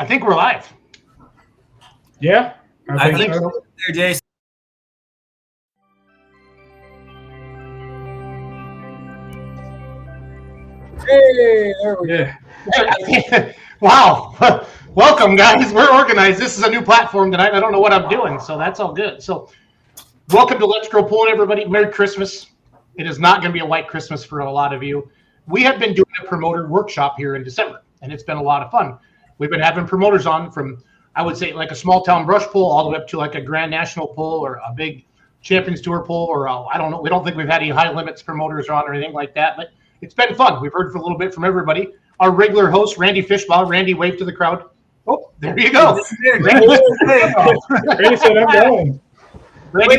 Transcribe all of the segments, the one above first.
I think we're live. Yeah, I think so. There, Jason. Hey, there we go. Wow. Welcome, guys. We're organized. This is a new platform tonight. I don't know what I'm doing, so that's all good. So welcome to Let's Grow Pulling, everybody. Merry Christmas. It is not going to be a white Christmas for a lot of you. We have been doing a promoter workshop here in December, and it's been a lot of fun. We've been having promoters on from, I would say, like a small town brush pull all the way up to like a Grand National pull or a big Champions Tour pull, or I don't know. We don't think we've had any high limits promoters on or anything like that, but it's been fun. We've heard for a little bit from everybody. Our regular host, Randy Fishbaugh. Randy, wave to the crowd. Oh, there you go. Randy said I'm going. Randy,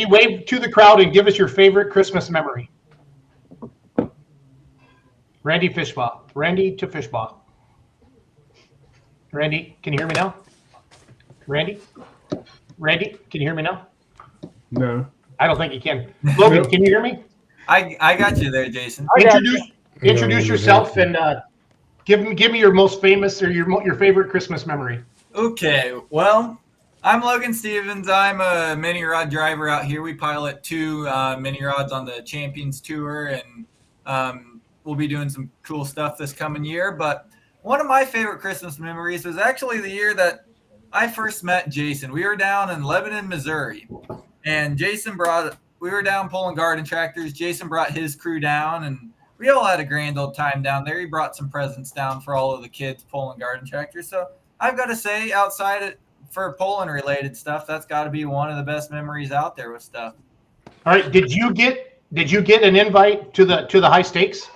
wave to the crowd and give us your favorite Christmas memory. Randy Fishbaugh. Randy to Fishbaugh. Randy, can you hear me now? Randy, can you hear me now? No. I don't think you can. Logan, can you hear me? I got you there, Jason. Introduce yourself and give me your most famous or your favorite Christmas memory. Okay, well, I'm Logan Stevens. I'm a mini rod driver out here. We pilot two mini rods on the Champions Tour, and we'll be doing some cool stuff this coming year. But one of my favorite Christmas memories was actually the year that I first met Jason. We were down in Lebanon, Missouri, and we were down pulling garden tractors. Jason brought his crew down, and we all had a grand old time down there. He brought some presents down for all of the kids pulling garden tractors. So I've got to say, for pulling related stuff, that's got to be one of the best memories out there with stuff. All right, did you get an invite to the high stakes?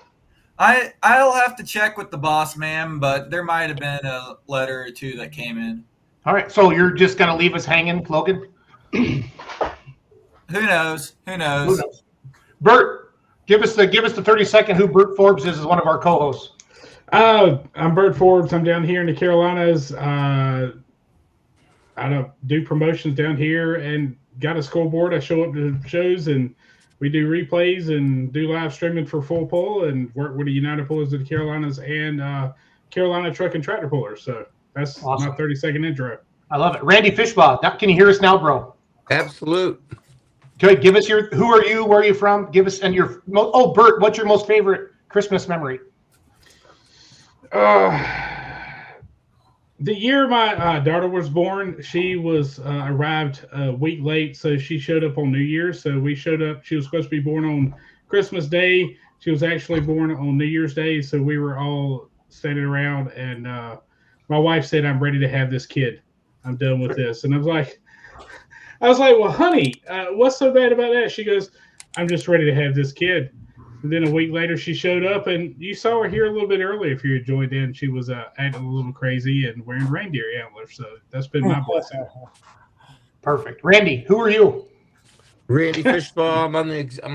I'll have to check with the boss man, but there might have been a letter or two that came in. All right, so you're just gonna leave us hanging, Logan? Who knows? Bert, give us the 30-second who Bert Forbes is as one of our co-hosts. I'm Bert Forbes. I'm down here in the Carolinas. I don't do promotions down here and got a scoreboard. I show up to shows and we do replays and do live streaming for Full Pull and work with the United Pullers of the Carolinas and Carolina Truck and Tractor Pullers. So that's awesome. My 30-second intro. I love it. Randy Fishbaugh, can you hear us now, bro? Absolute. Okay, give us who are you, where are you from? Give us, and Bert, what's your most favorite Christmas memory? The year my daughter was born, she was arrived a week late, so she showed up on New Year's. So we showed up. She was supposed to be born on Christmas Day. She was actually born on New Year's Day, so we were all standing around, and my wife said, "I'm ready to have this kid. I'm done with this." And I was like, "Well, honey, what's so bad about that?" She goes, "I'm just ready to have this kid." And then a week later, she showed up, and you saw her here a little bit earlier. If you joined in, she was acting a little crazy and wearing reindeer antlers. So that's been my blessing. Perfect. Randy, who are you? Randy Fishbaugh. I'm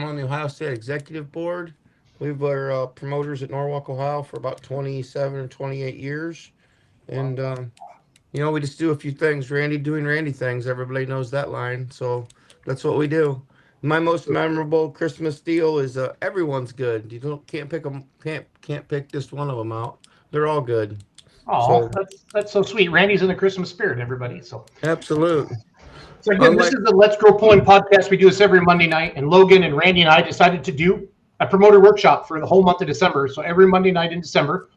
on the Ohio State Executive Board. We were promoters at Norwalk, Ohio for about 27 or 28 years. And, we just do a few things. Randy doing Randy things. Everybody knows that line. So that's what we do. My most memorable Christmas deal is everyone's good. You can't pick them. Can't pick just one of them out. They're all good. Oh, that's so sweet. Randy's in the Christmas spirit, everybody. So absolute. So again, this is the Let's Grow Pulling podcast. We do this every Monday night, and Logan and Randy and I decided to do a promoter workshop for the whole month of December. So every Monday night in December,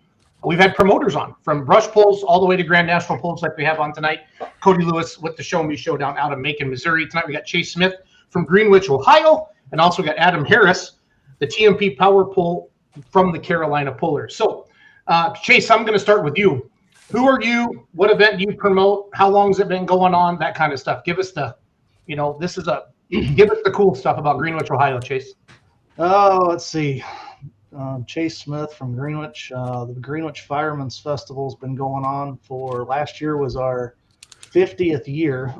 we've had promoters on from brush pulls all the way to Grand National pulls, like we have on tonight. Cody Lewis with the Show Me Showdown out of Macon, Missouri. Tonight we got Chase Smith from Greenwich, Ohio, and also got Adam Harris, the TMP Power Pull from the Carolina Pullers. So, Chase, I'm going to start with you. Who are you? What event do you promote? How long has it been going on? That kind of stuff. Give us give us the cool stuff about Greenwich, Ohio, Chase. Oh, let's see. Chase Smith from Greenwich. The Greenwich Firemen's Festival has been going on last year was our 50th year.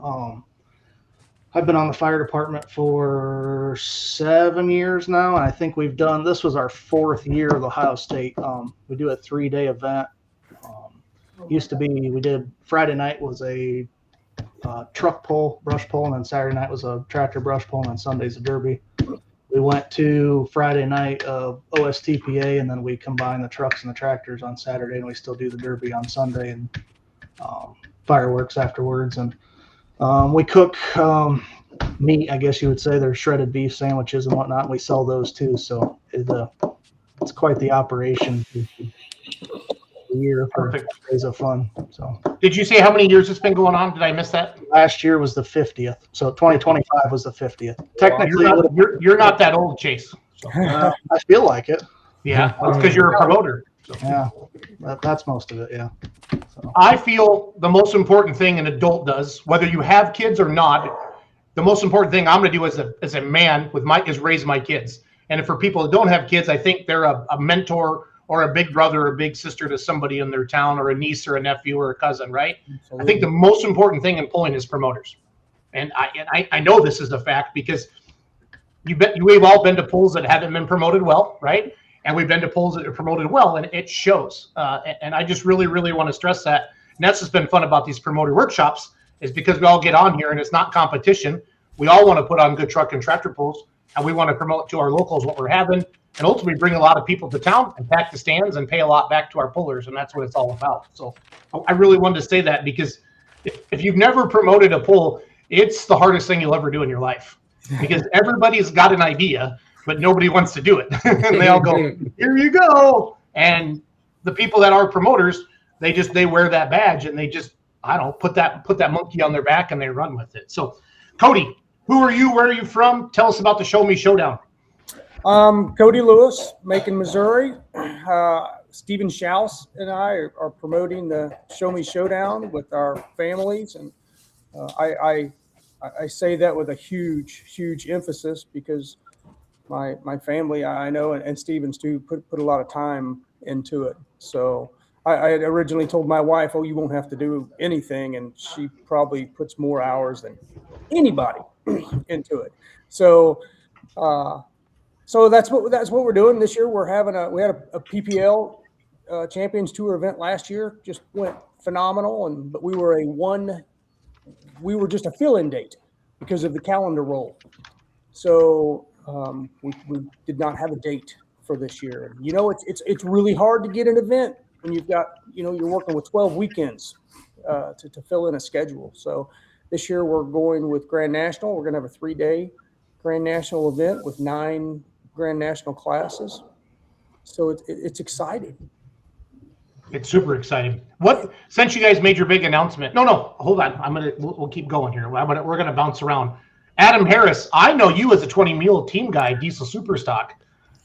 I've been on the fire department for 7 years now, and I think this was our 4th year of Ohio State. We do a 3-day event. Used to be, we did Friday night was a truck pull, brush pull, and then Saturday night was a tractor brush pull, and then Sunday's a derby. We we went to Friday night of OSTPA, and then we combined the trucks and the tractors on Saturday, and we still do the derby on Sunday and fireworks afterwards. And we cook meat, I guess you would say. They're shredded beef sandwiches and whatnot. And we sell those too. So it's quite the operation. A year for days of fun. So Did you say how many years it's been going on? Did I miss that? last year was the 50th. So 2025 was the 50th. Technically, You're not that old, Chase. So, I feel like it. yeah, that's because you're a promoter. So. Yeah, that's most of it. Yeah. So. I feel the most important thing an adult does, whether you have kids or not, the most important thing I'm going to do as a man is raise my kids. And for people that don't have kids, I think they're a mentor or a big brother or a big sister to somebody in their town, or a niece or a nephew or a cousin, right? Absolutely. I think the most important thing in pulling is promoters. And I know this is a fact because we've all been to pulls that haven't been promoted well, right? And we've been to pulls that are promoted well, and it shows. And I just really, really want to stress that. And that's what's been fun about these promoter workshops, is because we all get on here and it's not competition. We all want to put on good truck and tractor pulls, and we want to promote to our locals what we're having, and ultimately bring a lot of people to town and pack the stands and pay a lot back to our pullers, and that's what it's all about. So I really wanted to say that, because if you've never promoted a pull, it's the hardest thing you'll ever do in your life, because everybody's got an idea, but nobody wants to do it. And they all go, here you go. And the people that are promoters, they wear that badge, and they just, I don't know, put that monkey on their back and they run with it. So Cody, who are you? Where are you from? Tell us about the Show Me Showdown. Cody Lewis, Macon, Missouri. Stephen Schaus and I are promoting the Show Me Showdown with our families, and I say that with a huge emphasis, because my family, I know, and Stephen's too, put a lot of time into it. So I had originally told my wife, "Oh, you won't have to do anything," and she probably puts more hours than anybody into it. So. So that's what we're doing this year. We had a PPL Champions Tour event last year, just went phenomenal, but we were just a fill-in date because of the calendar roll. So we did not have a date for this year. You know, it's really hard to get an event when you've got, you're working with 12 weekends to fill in a schedule. So this year we're going with Grand National. We're going to have a 3-day Grand National event with 9 Grand National classes. So it's exciting. It's super exciting. Since you guys made your big announcement, no, hold on. We'll keep going here. We're going to bounce around. Adam Harris, I know you as a 20 mule team guy, Diesel Superstock.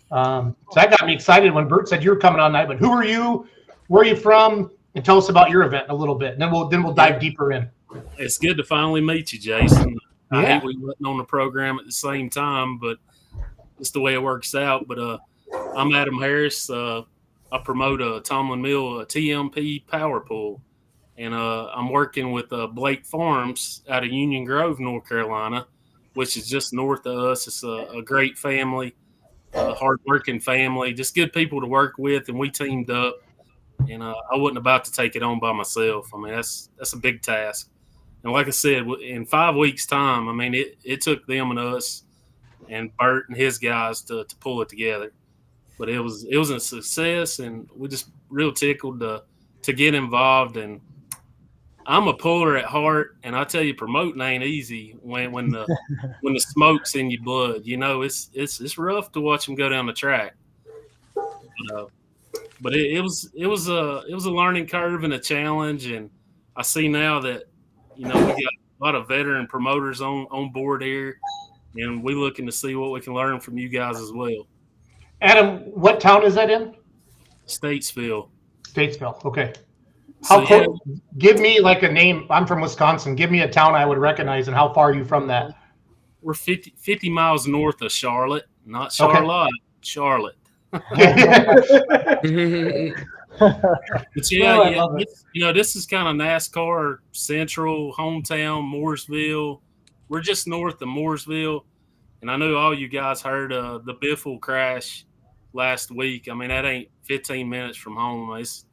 So that got me excited when Bert said you were coming on tonight, but who are you? Where are you from? And tell us about your event a little bit. And then we'll dive deeper in. It's good to finally meet you, Jason. Yeah. I hate we wasn't on the program at the same time, but it's the way it works out. But I'm Adam Harris. I promote a Tomlin Mill TMP power pull, and I'm working with Blake Farms out of Union Grove, North Carolina, which is just north of us. It's a great family, hard-working family, just good people to work with, and we teamed up. And I wasn't about to take it on by myself. I mean, that's a big task. And like I said, in 5 weeks' time, I mean, it took them and us and Bert and his guys to pull it together. But it was a success, and we just real tickled to get involved. And I'm a puller at heart, and I tell you, promoting ain't easy when the smoke's in your blood. It's rough to watch them go down the track. But it was a learning curve and a challenge, and I see now that we got a lot of veteran promoters on board here, and we're looking to see what we can learn from you guys as well. Adam, what town is that in? Statesville. Okay. So, give me like a name. I'm from Wisconsin. Give me a town I would recognize, and how far are you from that? We're 50 miles north of Charlotte, not Charlotte, okay. Charlotte. But this is kind of NASCAR Central, hometown, Mooresville. We're just north of Mooresville, and I know all you guys heard the Biffle crash last week. I mean, that ain't 15 minutes from home. It's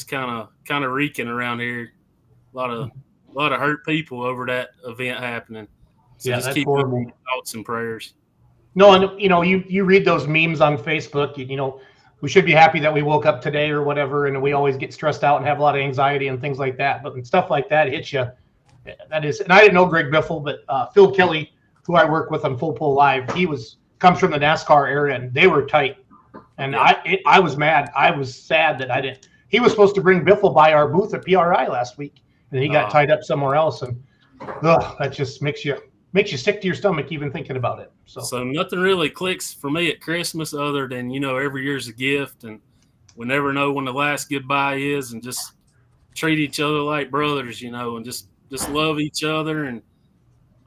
kind of reeking around here. A lot of hurt people over that event happening. So just keep your thoughts and prayers. No, and you read those memes on Facebook. We should be happy that we woke up today or whatever, and we always get stressed out and have a lot of anxiety and things like that. But when stuff like that hits you, that is. And I didn't know Greg Biffle, but Phil Kelly, who I work with on Full Pull Live, comes from the NASCAR area, and they were tight. And I was mad. I was sad that I didn't. He was supposed to bring Biffle by our booth at PRI last week, and he got tied up somewhere else. And that just makes you sick to your stomach even thinking about it. So nothing really clicks for me at Christmas other than, every year's a gift, and we never know when the last goodbye is, and just treat each other like brothers, and just love each other. And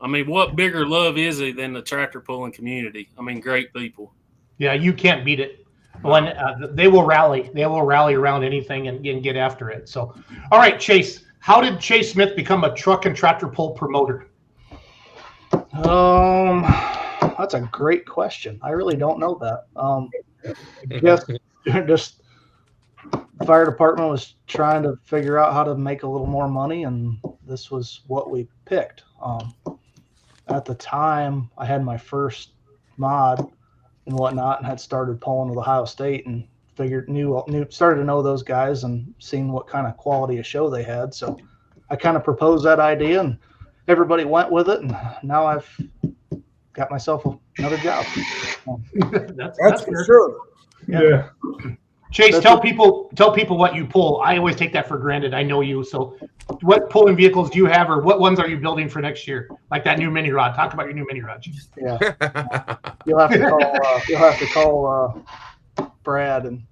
I mean, what bigger love is it than the tractor pulling community? I mean, great people. Yeah, you can't beat it. When they will rally around anything and get after it. So, all right, Chase, how did Chase Smith become a truck and tractor pull promoter? That's a great question. I really don't know that. Just fire department was trying to figure out how to make a little more money, and this was what we picked. At the time, I had my first mod and whatnot, and had started pulling with Ohio State, and started to know those guys and seen what kind of quality of show they had. So I kind of proposed that idea, and everybody went with it, and now I've got myself another job. That's for sure. Yeah. Chase, tell people what you pull. I always take that for granted. I know you. So what pulling vehicles do you have, or what ones are you building for next year? Like that new mini rod. Talk about your new mini rod, Chase. Yeah. You'll have to call Brad and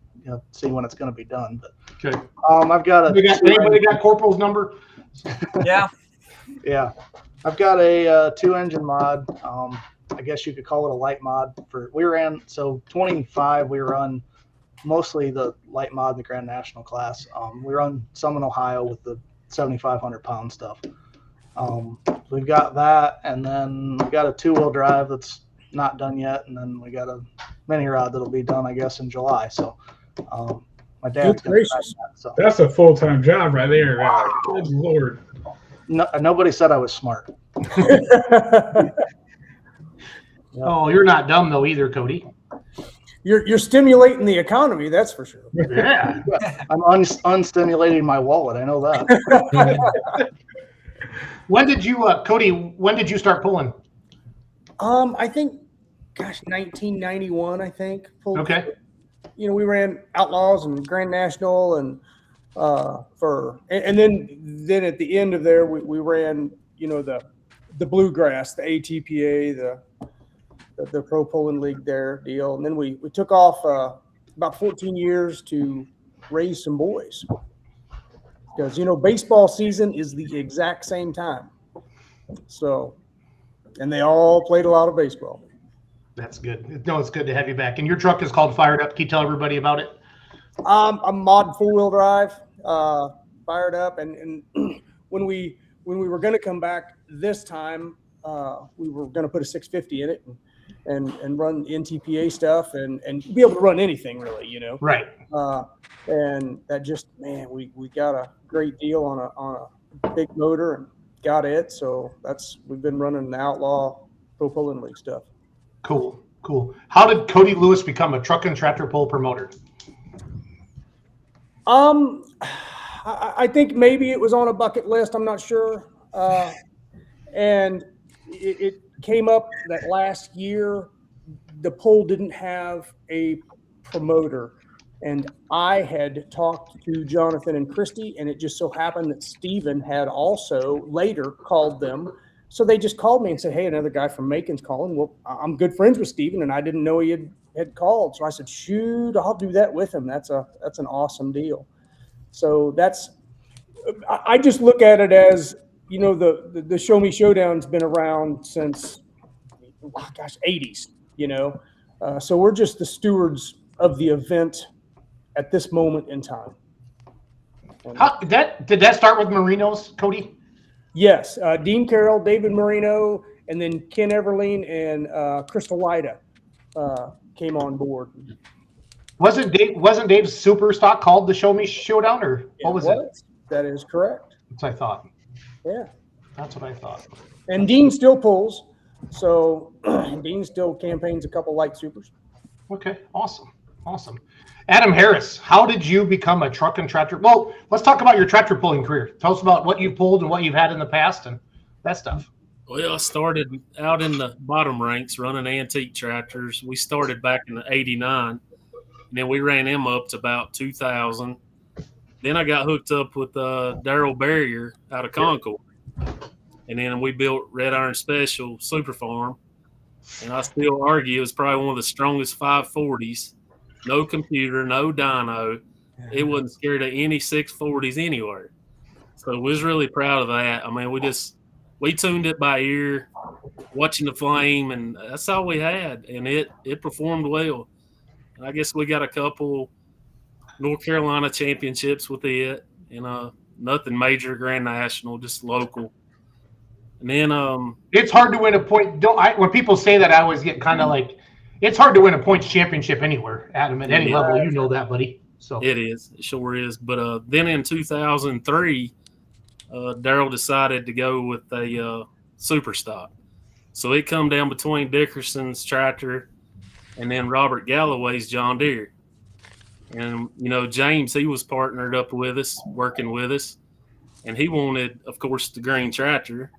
see when it's going to be done. But Okay. I've got Anybody got Corporal's number? Yeah. Yeah, I've got a 2-engine mod. I guess you could call it a light mod. We ran 25. We run mostly the light mod in the Grand National class. We run some in Ohio with the 7,500 pound stuff. We've got that, and then we got a 2-wheel drive that's not done yet, and then we got a mini rod that'll be done, I guess, in July. So my dad's Good gracious. so That's a full-time job right there. Good Lord. nobody said I was smart. Oh, you're not dumb though either, Cody. You're stimulating the economy, that's for sure. Yeah. I'm unstimulating my wallet. I know that. When did you, Cody? When did you start pulling? I think, 1991. I think. Okay. We ran Outlaws and Grand National, and then at the end of there, we ran the Bluegrass, the ATPA, the Pro Pulling League there deal, and then we took off about 14 years to raise some boys, because baseball season is the exact same time, so, and they all played a lot of baseball. That's good. No, it's good to have you back. And your truck is called Fired Up. Can you tell everybody about it? I'm mod 4-wheel drive, Fired Up, and when we were going to come back this time, we were going to put a 650 in it and run NTPA stuff and be able to run anything really, Right. And that just, man, we got a great deal on a big motor and got it. So we've been running the Outlaw Pro Pulling League stuff. Cool. How did Cody Lewis become a truck and tractor pull promoter? I think maybe it was on a bucket list. I'm not sure. And it came up that last year, the poll didn't have a promoter. And I had talked to Jonathan and Christy, and it just so happened that Steven had also later called them. So they just called me and said, hey, another guy from Macon's calling. Well, I'm good friends with Steven, and I didn't know he had called. So I said, shoot, I'll do that with him. That's an awesome deal. So I just look at it as, the Show Me Showdown's been around since, 80s, so we're just the stewards of the event at this moment in time. Did that start with Marinos, Cody? Yes, Dean Carroll, David Marino, and then Ken Everling and Crystal Lyda came on board. Wasn't Dave's super stock called the Show Me Showdown, or what was it? That is correct. That's what I thought. Yeah. That's what I thought. And Dean still pulls. So Dean still campaigns a couple light supers. Okay, awesome. Adam Harris, how did you become a truck and tractor? Well, let's talk about your tractor pulling career. Tell us about what you pulled and what you've had in the past and that stuff. Well, I started out in the bottom ranks running antique tractors. We started back in '89, and then we ran them up to about 2000. Then I got hooked up with Darrell Barrier out of Concord, and then we built Red Iron Special Super Farm. And I still argue it was probably one of the strongest 540s. No computer, no dyno. It wasn't scared of any 640s anywhere. So we was really proud of that. I mean, we tuned it by ear, watching the flame, and that's all we had. And it performed well. And I guess we got a couple North Carolina championships with it, and nothing major Grand National, just local. And then it's hard to win a point. When people say that, I always get kind of like, it's hard to win a points championship anywhere, Adam, at any level. You know that, buddy. So it is. It sure is. But then in 2003, Darrell decided to go with a super stock. So it come down between Dickerson's tractor and then Robert Galloway's John Deere. And, James, he was partnered up with us, working with us. And he wanted, of course, the green tractor.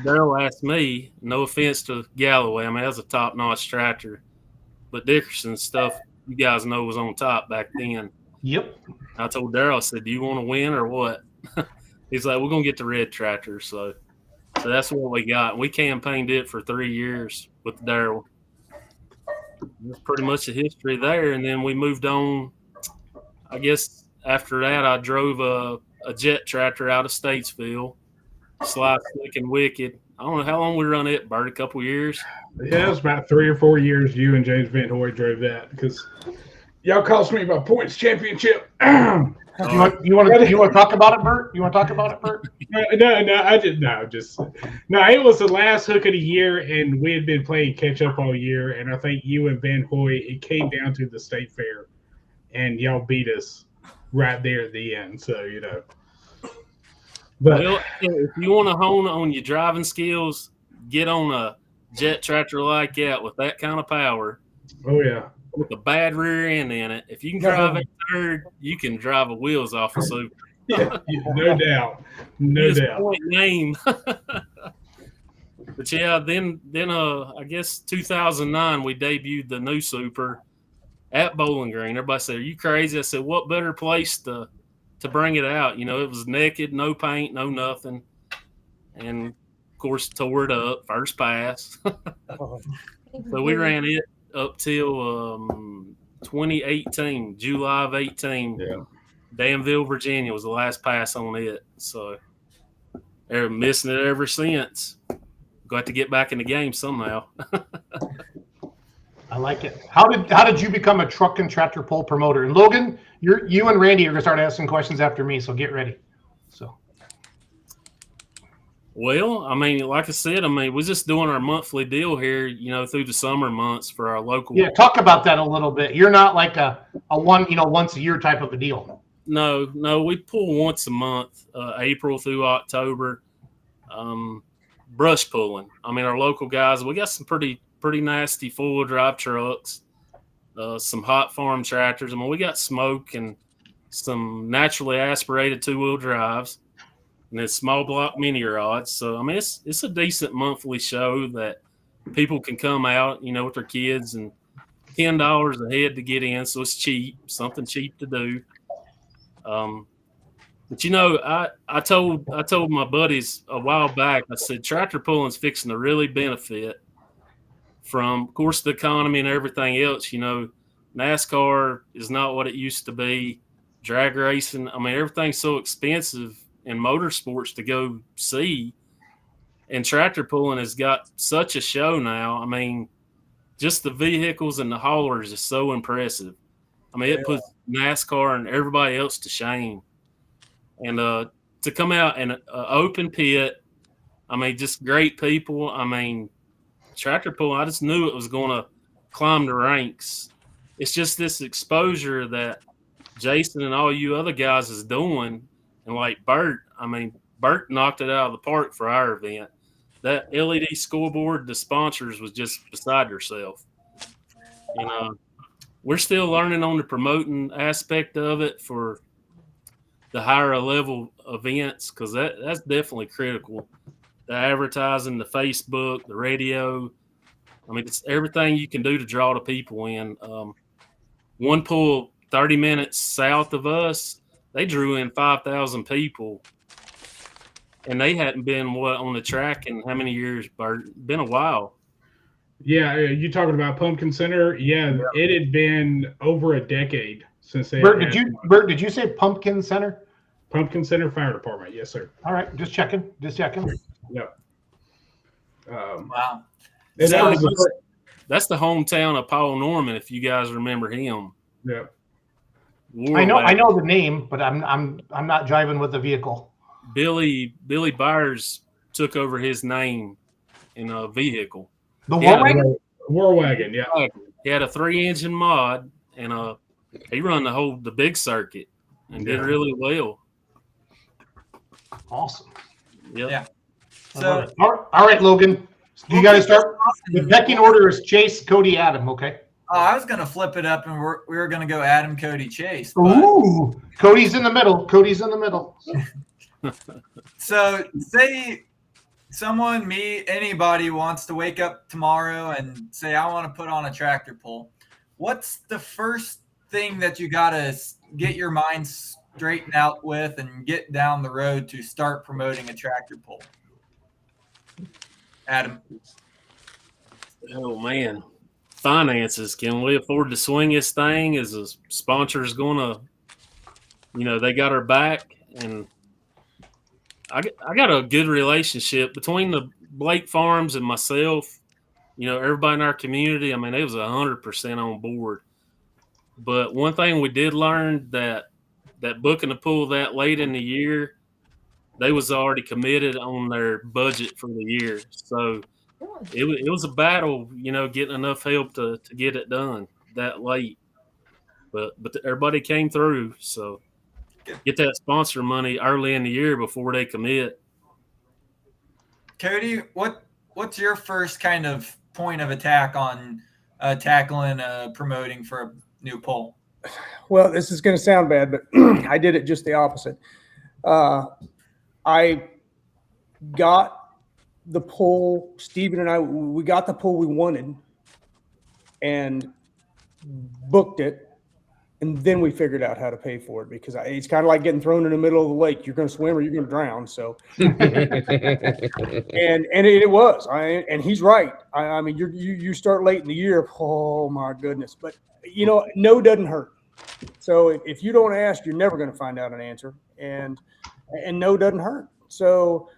Darrell asked me, no offense to Galloway, I mean, that was a top-notch tractor. But Dickerson's stuff, you guys know, was on top back then. Yep. I told Darrell, I said, do you want to win or what? He's like, we're going to get the red tractor. So that's what we got. We campaigned it for 3 years with Darrell. That's pretty much the history there. And then we moved on. I guess after that, I drove a jet tractor out of Statesville, Sly Slick and Wicked. I don't know how long we run it, Bert, a couple years. Yeah, it was about 3 or 4 years you and James Van Hoy drove that because y'all cost me my points championship. You want to talk about it, Bert? You want to talk about it, Bert? No, it was the last hook of the year, and we had been playing catch up all year, and I think you and Van Hoy, it came down to the state fair, and y'all beat us right there at the end. So but well, if you want to hone on your driving skills, get on a jet tractor like that with that kind of power. Oh yeah. With a bad rear end in it. If you can drive a third, you can drive the wheels off a Super. Yeah, no doubt. No doubt. Point name. But yeah, then I guess 2009 we debuted the new Super at Bowling Green. Everybody said, "Are you crazy?" I said, "What better place to bring it out?" It was naked, no paint, no nothing, and of course tore it up first pass. So we ran it up till 2018, July of 18. Yeah. Danville, Virginia was the last pass on it. So they're missing it ever since. Got to get back in the game somehow. I like it. How did you become a truck and tractor pull promoter? And Logan, you and Randy are gonna start asking questions after me, so get ready. So Well, I mean, like I said, we're just doing our monthly deal here, through the summer months for our local. Yeah, talk about that a little bit. You're not like a once a year type of a deal. No, we pull once a month, April through October. Brush pulling. Our local guys, we got some pretty nasty four-wheel drive trucks, some hot farm tractors. We got smoke and some naturally aspirated two-wheel drives. And then small block mini rods. So, it's a decent monthly show that people can come out, with their kids, and $10 a head to get in. So it's cheap, something cheap to do. But I told my buddies a while back, I said, tractor pulling's fixing to really benefit from, of course, the economy and everything else. NASCAR is not what it used to be. Drag racing, everything's so expensive in motorsports to go see, and tractor pulling has got such a show now. Just the vehicles and the haulers is so impressive. It puts NASCAR and everybody else to shame. And to come out in an open pit, just great people. Tractor pulling, I just knew it was going to climb the ranks. It's just this exposure that Jason and all you other guys is doing. And like Bert, Bert knocked it out of the park for our event. that LED scoreboard, the sponsors was just beside herself. And we're still learning on the promoting aspect of it for the higher level events, because that's definitely critical. The advertising, the Facebook, the radio. I mean, it's everything you can do to draw the people in. One pool 30 minutes south of us, they drew in 5,000 people. And they hadn't been on the track in how many years, Bert? Been a while. Yeah, you talking about Pumpkin Center? Yeah, it had been over a decade since they. Bert, did you say Pumpkin Center? Pumpkin Center Fire Department, yes, sir. All right, just checking. Yep. Wow. That's the hometown of Paul Norman, if you guys remember him. Yeah. I know the name, but I'm not driving with the vehicle. Billy Byers took over his name in a vehicle. The Warwagon? Warwagon, yeah. He had a 3-engine mod, and he run the big circuit and did really well. Awesome. Yep. Yeah. So, all right, Logan. You got to start. The pecking order is Chase, Cody, Adam. Okay. Oh, I was gonna flip it up, and we were gonna go Adam, Cody, Chase. But... Ooh, Cody's in the middle. So, say someone, me, anybody wants to wake up tomorrow and say, I want to put on a tractor pull. What's the first thing that you got to get your mind straightened out with and get down the road to start promoting a tractor pull? Adam. Oh, man. Finances. Can we afford to swing this thing? Is the sponsors going to, they got our back? And I got a good relationship between the Blake Farms and myself. Everybody in our community, I mean, it was 100% on board. But one thing we did learn that booking a pool that late in the year, they was already committed on their budget for the year. So it was a battle, getting enough help to get it done that late. But everybody came through. So get that sponsor money early in the year before they commit. Cody, what's your first kind of point of attack on tackling promoting for a new poll? Well, this is going to sound bad, but I did it just the opposite. I got the poll, Steven and I, we got the poll we wanted and booked it. And then we figured out how to pay for it, because it's kind of like getting thrown in the middle of the lake. You're going to swim or you're going to drown. So, and it was, and he's right. I mean, you start late in the year. Oh my goodness. But no doesn't hurt. So if you don't ask, you're never going to find out an answer, and no doesn't hurt. So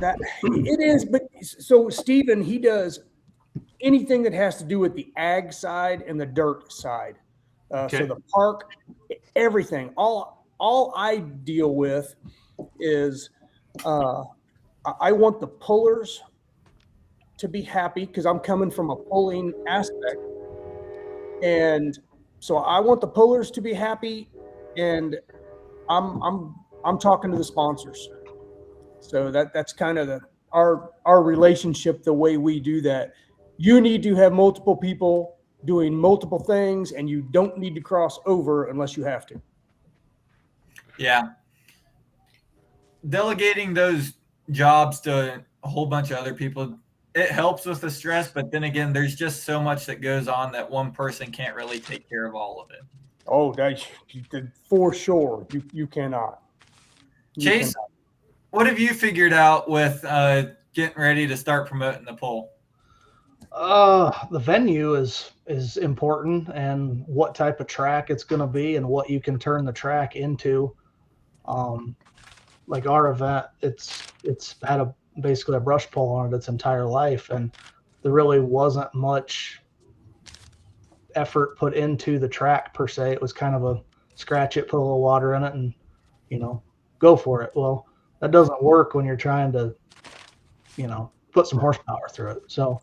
that it is. But so Steven, he does anything that has to do with the ag side and the dirt side. Okay. So the park, everything, all I deal with is I want the pullers to be happy, because I'm coming from a pulling aspect. And so I want the pullers to be happy, and I'm talking to the sponsors. So that's kind of our relationship, the way we do that. You need to have multiple people doing multiple things, and you don't need to cross over unless you have to. Yeah. Delegating those jobs to a whole bunch of other people, it helps with the stress, but then again, there's just so much that goes on that one person can't really take care of all of it. Oh, for sure. You cannot. Chase, what have you figured out with getting ready to start promoting the poll? The venue is important, and what type of track it's going to be and what you can turn the track into. Like our event, it's had basically a brush pole on it its entire life, and there really wasn't much effort put into the track per se. It was kind of a scratch it, put a little water in it, and go for it. Well, that doesn't work when you're trying to put some horsepower through it. So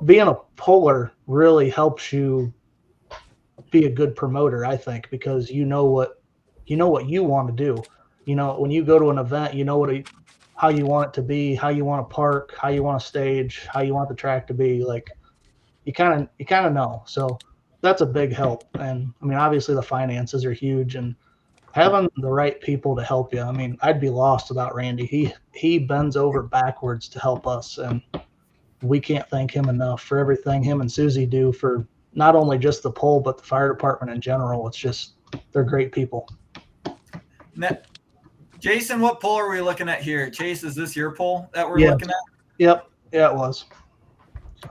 being a puller really helps you be a good promoter, I think, because you know what you want to do. When you go to an event, how you want it to be, how you want to park, how you want to stage, how you want the track to be. Like you kind of know. So that's a big help. And I mean, obviously the finances are huge, and having the right people to help you. I mean, I'd be lost without Randy. He bends over backwards to help us, and we can't thank him enough for everything him and Susie do for not only just the pole, but the fire department in general. It's just, they're great people. Now, Jason, what pole are we looking at here? Chase, is this your pole that we're Yeah. looking at? Yep. Yeah, it was.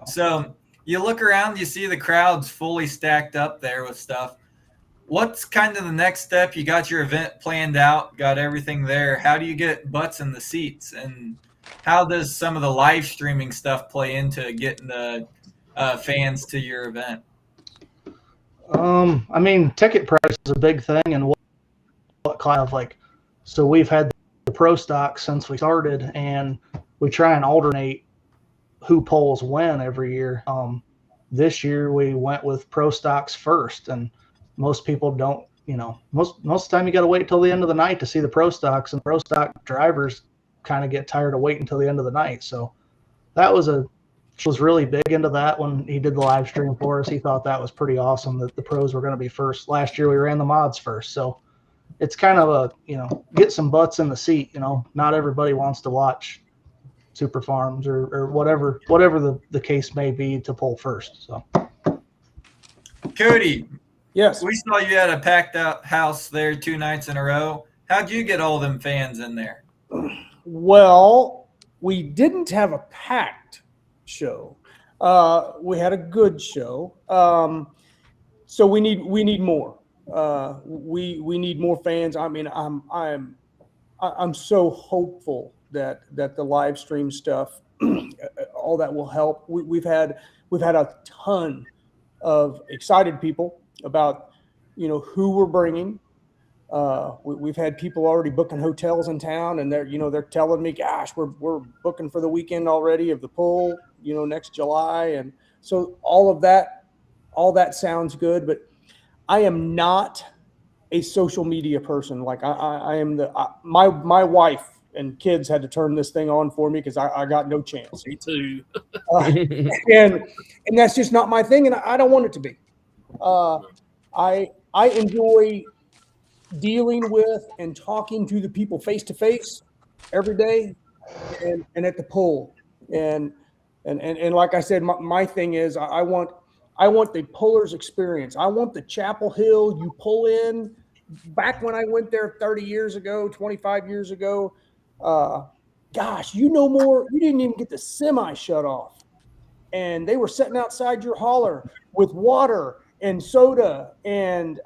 So you look around, you see the crowd's fully stacked up there with stuff. What's kind of the next step? You got your event planned out, got everything there. How do you get butts in the seats? And how does some of the live streaming stuff play into getting the fans to your event? I mean, ticket price is a big thing, and what kind of like, so we've had the pro stock since we started, and we try and alternate who polls when every year. This year we went with pro stocks first, and most people don't, most of the time you got to wait till the end of the night to see the pro stocks, and pro stock drivers kind of get tired of waiting until the end of the night. So that was really big into that when he did the live stream for us. He thought that was pretty awesome that the pros were going to be first. Last year we ran the mods first. So it's kind of a, get some butts in the seat. Not everybody wants to watch Super Farms or whatever the case may be to pull first. So Cody, Yes. we saw you had a packed out house there 2 nights in a row. How'd you get all them fans in there? Well, we didn't have a packed show. We had a good show. So we need more. We need more fans. I mean, I'm so hopeful that the live stream stuff, all that will help. We've had a ton of excited people about who we're bringing. We've had people already booking hotels in town, and they're telling me, gosh, we're booking for the weekend already of the pull, next July. And so all that sounds good, but I am not a social media person. Like I am my wife and kids had to turn this thing on for me because I got no chance. Me too. And that's just not my thing, and I don't want it to be. I enjoy dealing with and talking to the people face to face every day, and at the pull, and like I said, my thing is I want the puller's experience. I want the Chapel Hill you pull in. Back when I went there 30 years ago, 25 years ago, gosh, more. You didn't even get the semi shut off, and they were sitting outside your hauler with water and soda, and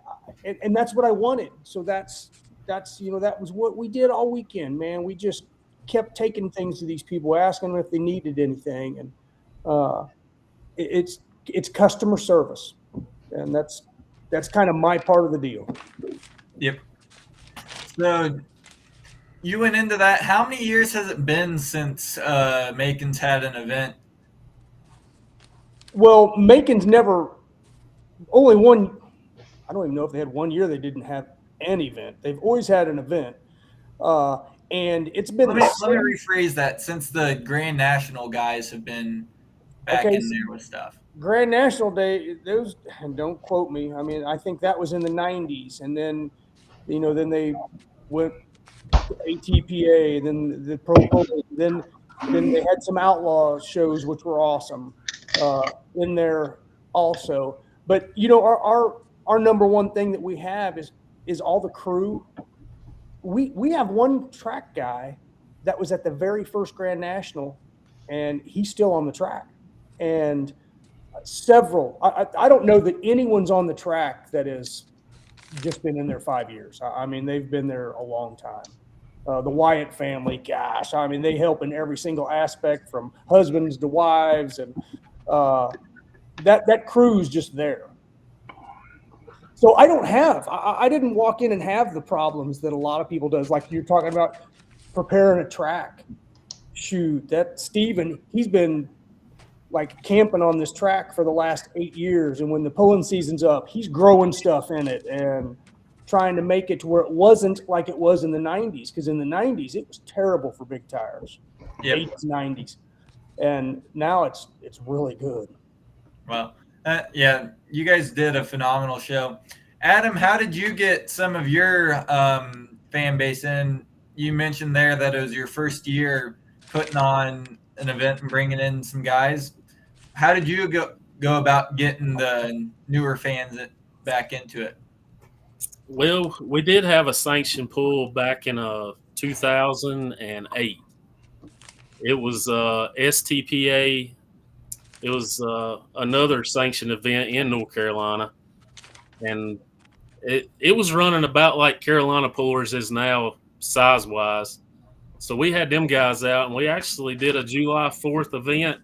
that's what I wanted. So that's that was what we did all weekend, man. We just kept taking things to these people, asking them if they needed anything, and it's customer service, and that's kind of my part of the deal. Yep. So you went into that. How many years has it been since Macon's had an event? Well, Macon's only one. I don't even know if they had 1 year they didn't have an event. They've always had an event, and it's been. Let me rephrase that. Since the Grand National guys have been back in there with stuff. Grand National Day, those, and don't quote me. I mean, I think that was in the 90s, and then, then they went to ATPA, then the Pro Bowl, then they had some outlaw shows which were awesome in there also. But our number one thing that we have is all the crew. We have one track guy that was at the very first Grand National, and he's still on the track. And several, I don't know that anyone's on the track that has just been in there 5 years. I mean, they've been there a long time. The Wyatt family, gosh, I mean, they help in every single aspect from husbands to wives, and that crew's just there. So I didn't walk in and have the problems that a lot of people does. Like you're talking about preparing a track. Shoot, that Steven, he's been like camping on this track for the last 8 years. And when the pulling season's up, he's growing stuff in it and trying to make it to where it wasn't like it was in the 90s, because in the 90s it was terrible for big tires. Yep. 80s, 90s, and now it's really good. Well, yeah, you guys did a phenomenal show. Adam, how did you get some of your fan base in? You mentioned there that it was your first year putting on an event and bringing in some guys. How did you go about getting the newer fans back into it? Well, we did have a sanction pool back in 2008. It was STPA. It was another sanctioned event in North Carolina, and it was running about like Carolina Pullers is now size-wise. So we had them guys out, and we actually did a July 4th event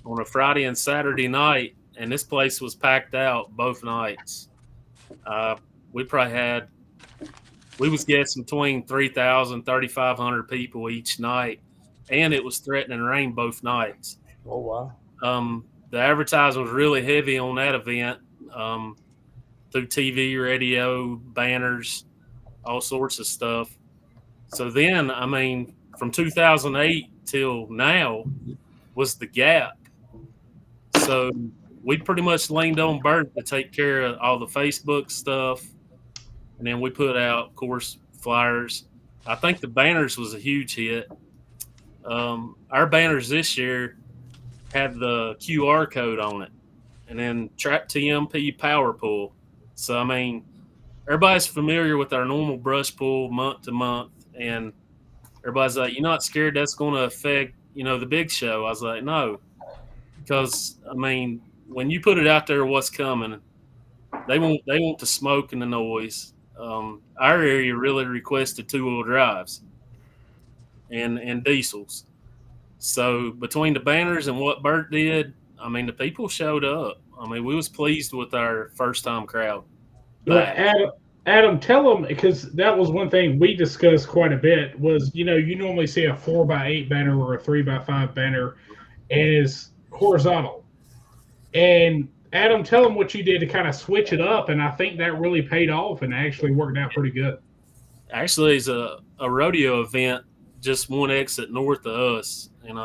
on a Friday and Saturday night, and this place was packed out both nights. We was guessing between 3,000, 3,500 people each night, and it was threatening rain both nights. Oh, wow. The advertising was really heavy on that event, through TV, radio, banners, all sorts of stuff. So then, I mean, from 2008 till now was the gap. So we pretty much leaned on Bert to take care of all the Facebook stuff. And then we put out, of course, flyers. I think the banners was a huge hit. Our banners this year had the QR code on it, and then Trap TMP Power Pool. So, I mean, everybody's familiar with our normal brush pool month to month, and everybody's like, "You're not scared that's going to affect, the big show?" I was like, no, because, I mean, when you put it out there, what's coming, they want the smoke and the noise. Our area really requested 2-wheel drives and diesels. So between the banners and what Bert did, I mean, the people showed up. I mean, we was pleased with our first-time crowd. But Adam, tell them, because that was one thing we discussed quite a bit, was, you normally see a 4x8 banner or a 3x5 banner, and it's horizontal. And Adam, tell them what you did to kind of switch it up, and I think that really paid off and actually worked out pretty good. Actually, it's a rodeo event just one exit north of us. And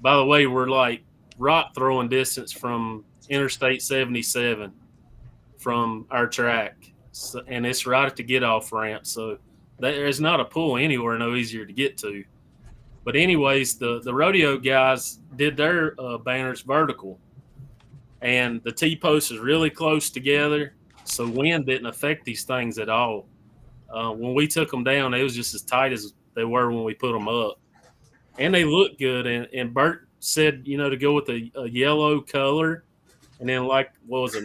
by the way, we're like rock throwing distance from Interstate 77 from our track. So, and it's right at the get off ramp. So there's not a pool anywhere no easier to get to. But anyways, the rodeo guys did their banners vertical. And the T-post is really close together, so wind didn't affect these things at all. When we took them down, they was just as tight as they were when we put them up. And they look good. And Bert said, to go with a yellow color and then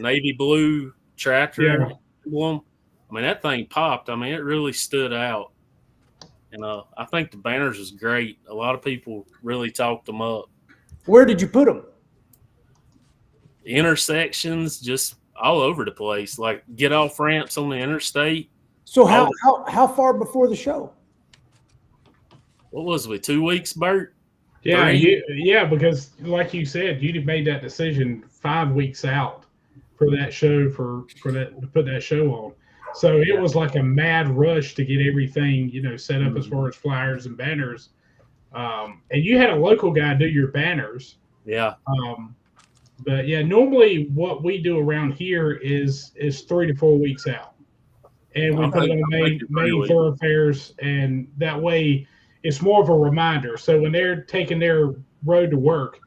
navy blue tractor emblem. I mean, that thing popped. I mean, it really stood out. And I think the banners was great. A lot of people really talked them up. Where did you put them? Intersections, just all over the place, like get off ramps on the interstate. So how far before the show? What was we, 2 weeks, Bert? Yeah, because like you said, you'd have made that decision 5 weeks out for that show, for that to put that show on. So it was like a mad rush to get everything, set up as far as flyers and banners. And you had a local guy do your banners. Yeah. But yeah, normally what we do around here is 3 to 4 weeks out, and we put it on main thoroughfares, and that way it's more of a reminder. So when they're taking their road to work,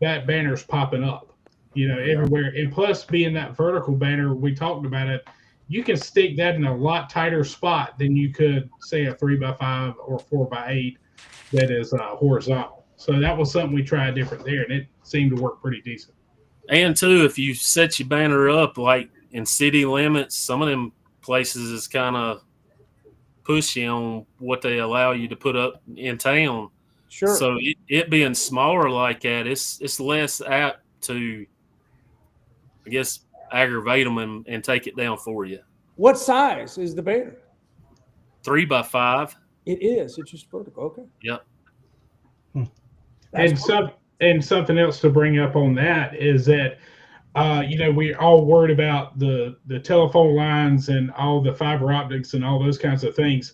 that banner's popping up, everywhere. And plus, being that vertical banner, we talked about it, you can stick that in a lot tighter spot than you could say a 3x5 or 4x8 that is horizontal. So that was something we tried different there, and it seemed to work pretty decent. And too, if you set your banner up like in city limits, some of them places is kind of pushy on what they allow you to put up in town. Sure. So it being smaller like that, it's less apt to, I guess, aggravate them and take it down for you. What size is the banner? 3x5. It is. It's just vertical. Okay. Yep. And something else to bring up on that is that we're all worried about the telephone lines and all the fiber optics and all those kinds of things.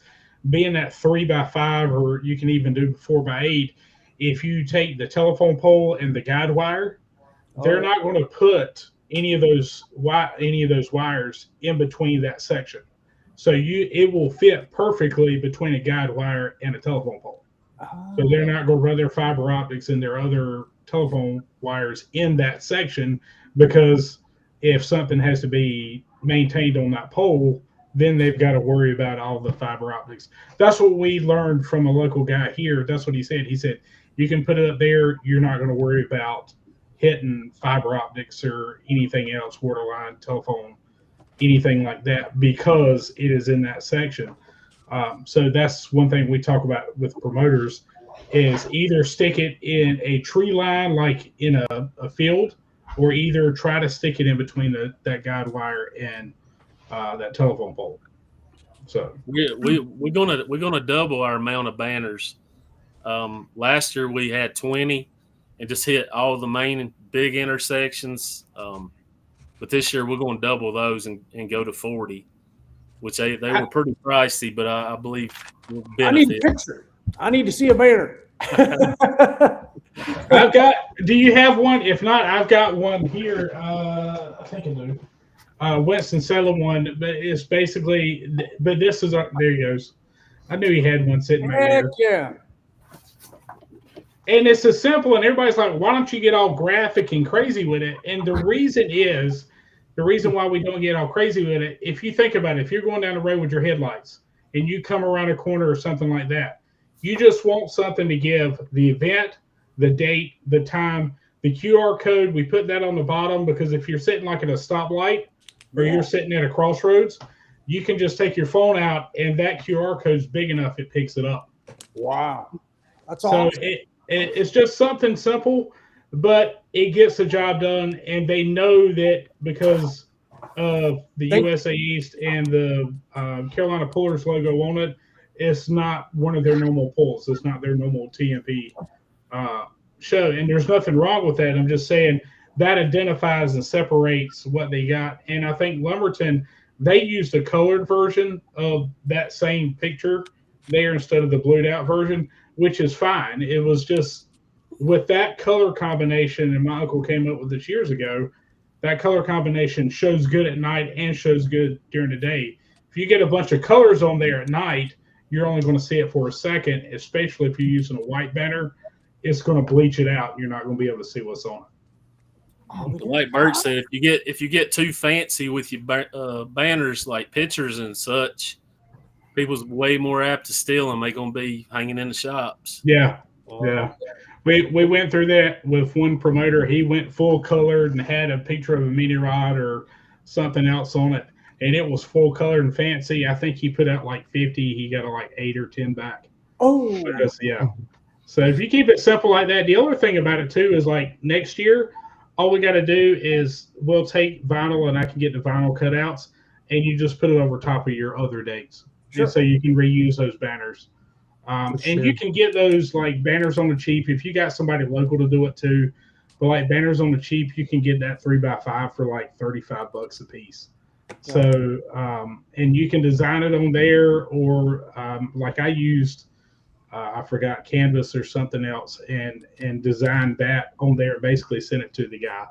Being that 3x5, or you can even do 4x8, if you take the telephone pole and the guide wire, they're not going to put any of those wires in between that section. So it will fit perfectly between a guide wire and a telephone pole. So they're not going to run their fiber optics and their other telephone wires in that section, because if something has to be maintained on that pole, then they've got to worry about all the fiber optics. That's what we learned from a local guy here. That's what he said. He said, you can put it up there. You're not going to worry about hitting fiber optics or anything else, waterline, telephone, anything like that, because it is in that section. So that's one thing we talk about with promoters, is either stick it in a tree line, like in a field, or either try to stick it in between that guide wire and that telephone pole. So we're gonna double our amount of banners. Last year we had 20 and just hit all the main big intersections. But this year we're going to double those and go to 40, which they were pretty pricey, but I believe will benefit. I need a picture. I need to see a banner. Do you have one? If not, I've got one here. I think I do. Winston-Salem one, but it's basically, but this is, there he goes. I knew he had one sitting right Heck there. yeah. And it's as simple, and everybody's like, why don't you get all graphic and crazy with it? And the reason why we don't get all crazy with it, if you think about it, if you're going down the road with your headlights and you come around a corner or something like that, you just want something to give the event, the date, the time, the QR code. We put that on the bottom, because if you're sitting like at a stoplight or you're sitting at a crossroads, you can just take your phone out and that QR code is big enough, it picks it up. Wow. That's So awesome. it's just something simple, but it gets the job done. And they know that because of the USA East and the Carolina Pullers logo on it, it's not one of their normal pulls. It's not their normal TMP show. And there's nothing wrong with that. I'm just saying that identifies and separates what they got. And I think Lumberton, they used a colored version of that same picture there instead of the blued out version, which is fine. It was just with that color combination, and my uncle came up with this years ago, that color combination shows good at night and shows good during the day. If you get a bunch of colors on there at night, you're only going to see it for a second, especially if you're using a white banner. It's going to bleach it out. You're not going to be able to see what's on it. Like Bert said, if you get too fancy with your banners, like pictures and such, people's way more apt to steal them. They're going to be hanging in the shops. Yeah. We went through that with one promoter. He went full colored and had a picture of a mini rod or something else on it, and it was full colored and fancy. I think he put out like 50. He got like 8 or 10 back. Oh, Because, yeah. So if you keep it simple like that, the other thing about it too is, like, next year, all we got to do is we'll take vinyl, and I can get the vinyl cutouts, and you just put it over top of your other dates. Sure. And so you can reuse those banners. And you can get those like banners on the cheap if you got somebody local to do it too. But like banners on the cheap, you can get that 3x5 for like $35 a piece. So and you can design it on there, or like I used, I forgot Canvas or something else, and designed that on there. Basically, sent it to the guy,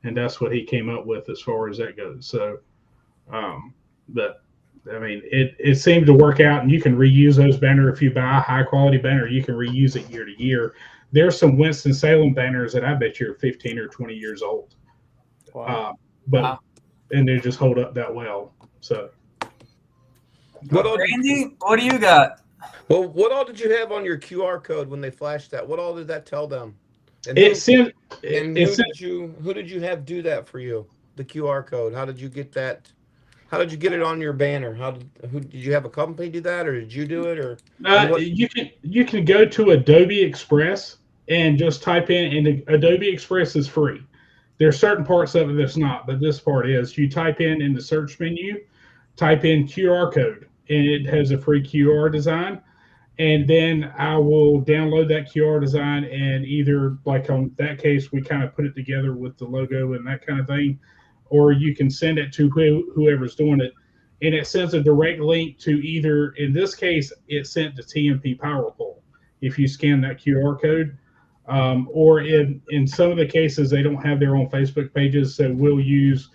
and that's what he came up with as far as that goes. So, but I mean, it seemed to work out, and you can reuse those banners. If you buy a high quality banner, you can reuse it year to year. There's some Winston-Salem banners that I bet you're 15 or 20 years old. wow. And they just hold up that well. So, Randy, what do you got? Well, what all did you have on your QR code when they flashed that? What all did that tell them? And who did you have do that for you? The QR code. How did you get that? How did you get it on your banner? Did you have a company do that, or did you do it, or? You can go to Adobe Express and just type in, and Adobe Express is free. There's certain parts of it that's not, but this part is. You type in the search menu, type in QR code, and it has a free QR design, and then I will download that QR design, and either, like on that case, we kind of put it together with the logo and that kind of thing, or you can send it to whoever's doing it, and it sends a direct link to either, in this case, it sent to TMP Power Pole if you scan that QR code, or in some of the cases they don't have their own Facebook pages, so we'll use,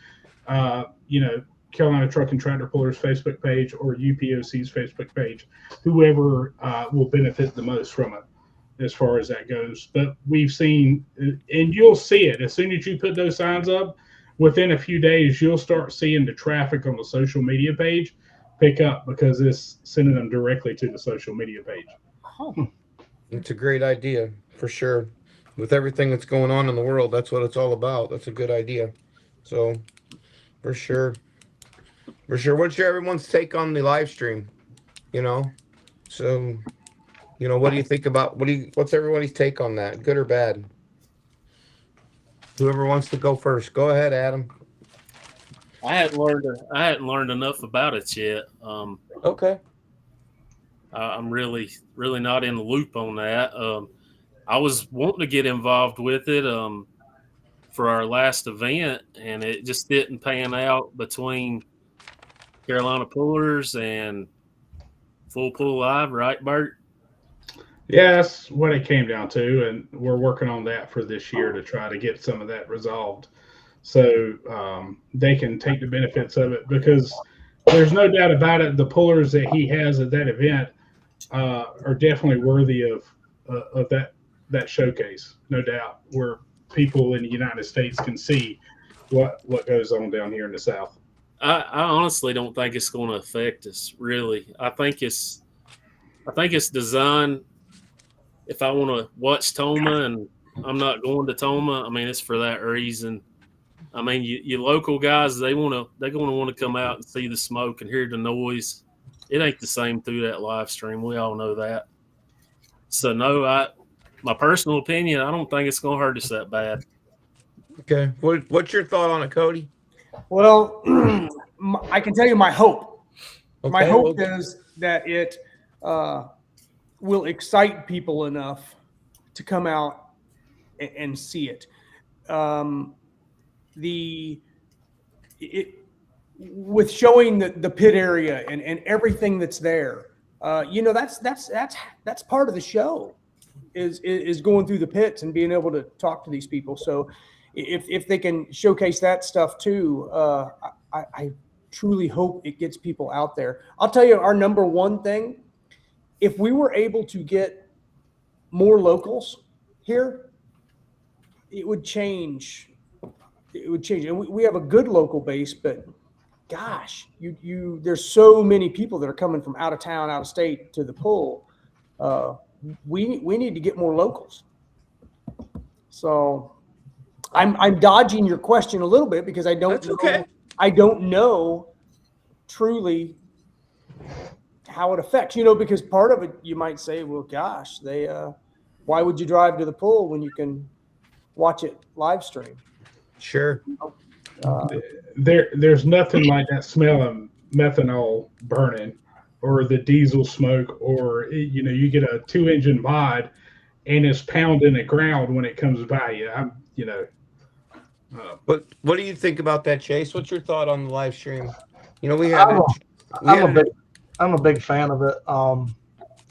Carolina Truck and Tractor Pullers Facebook page or UPOC's Facebook page, whoever will benefit the most from it as far as that goes. But we've seen, and you'll see it as soon as you put those signs up, within a few days, you'll start seeing the traffic on the social media page pick up because it's sending them directly to the social media page. It's a great idea for sure. With everything that's going on in the world, that's what it's all about. That's a good idea. So for sure. What's everyone's take on the live stream? So, what do you think about, what's everybody's take on that? Good or bad? Whoever wants to go first, go ahead, Adam. I hadn't learned enough about it yet. Okay. I'm really not in the loop on that. I was wanting to get involved with it for our last event, and it just didn't pan out between Carolina Pullers and Full Pull Live, right, Bert? Yeah, that's what it came down to, and we're working on that for this year to try to get some of that resolved, so they can take the benefits of it. Because there's no doubt about it, the pullers that he has at that event are definitely worthy of that showcase, no doubt, where people in the United States can see what goes on down here in the South. I honestly don't think it's going to affect us, really. I think it's designed. If I want to watch Toma and I'm not going to Toma, I mean, it's for that reason. I mean, you local guys, they're going to want to come out and see the smoke and hear the noise. It ain't the same through that live stream. We all know that. So no, my personal opinion, I don't think it's going to hurt us that bad. Okay. What's your thought on it, Cody? Well, I can tell you my hope. Okay, My hope is that it will excite people enough to come out and see it. With showing the pit area and everything that's there, that's part of the show, is going through the pits and being able to talk to these people. So if they can showcase that stuff too, I truly hope it gets people out there. I'll tell you our number one thing. If we were able to get more locals here, it would change. And we have a good local base, but gosh, there's so many people that are coming from out of town, out of state to the pull. We need to get more locals. So I'm dodging your question a little bit because I don't know. Okay. I don't know truly how it affects, because part of it you might say, well, gosh, why would you drive to the pull when you can watch it live stream? Sure. There's nothing like that smell of methanol burning or the diesel smoke, or you get a 2-engine mod and it's pounding the ground when it comes by you. What do you think about that, Chase? What's your thought on the live stream? I'm a big fan of it.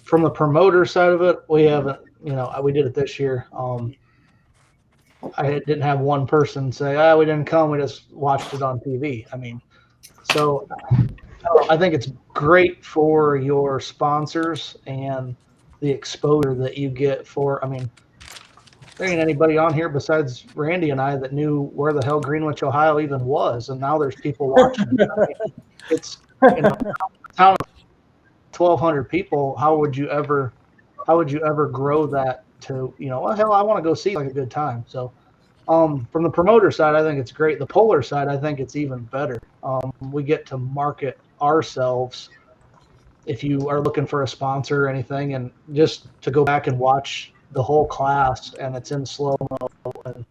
From the promoter side of it, we haven't, we did it this year. I didn't have one person say, we didn't come, we just watched it on TV. I mean, so I think it's great for your sponsors and the exposure that you get for, there ain't anybody on here besides Randy and I that knew where the hell Greenwich, Ohio even was. And now there's people watching. It's, town of 1,200 people. How would you ever grow that to, hell, I want to go see like a good time. So from the promoter side, I think it's great. The puller side, I think it's even better. We get to market ourselves if you are looking for a sponsor or anything, and just to go back and watch the whole class, and it's in slow-mo, and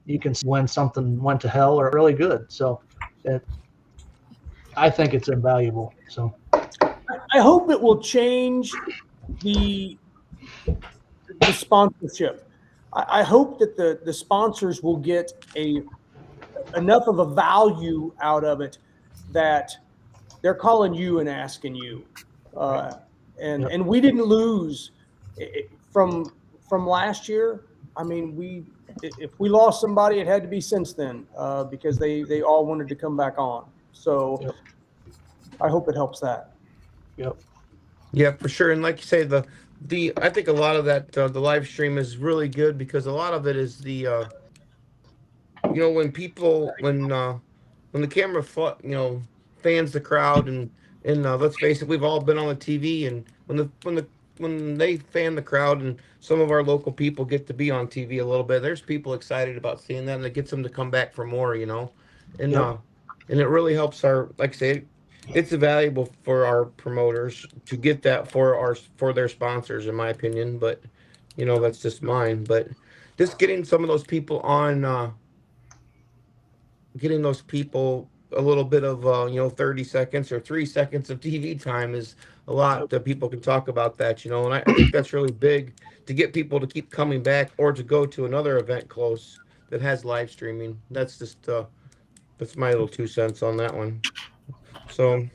you can see when something went to hell or really good. So I think it's invaluable. So I hope it will change the sponsorship. I hope that the sponsors will get enough of a value out of it that they're calling you and asking you. And we didn't lose from last year. I mean, if we lost somebody, it had to be since then because they all wanted to come back on. So I hope it helps that. Yep. Yeah, for sure. And like you say, I think a lot of that the live stream is really good because a lot of it is the when the camera fans the crowd and let's face it, we've all been on the TV, and when they fan the crowd and some of our local people get to be on TV a little bit, there's people excited about seeing that, and it gets them to come back for more, and and it really helps like I say, it's valuable for our promoters to get that for their sponsors, in my opinion. But that's just mine. But just getting some of those people on, getting those people a little bit of 30 seconds or 3 seconds of TV time is a lot that people can talk about that, and I think that's really big to get people to keep coming back or to go to another event close that has live streaming. That's just that's my little 2 cents on that one. So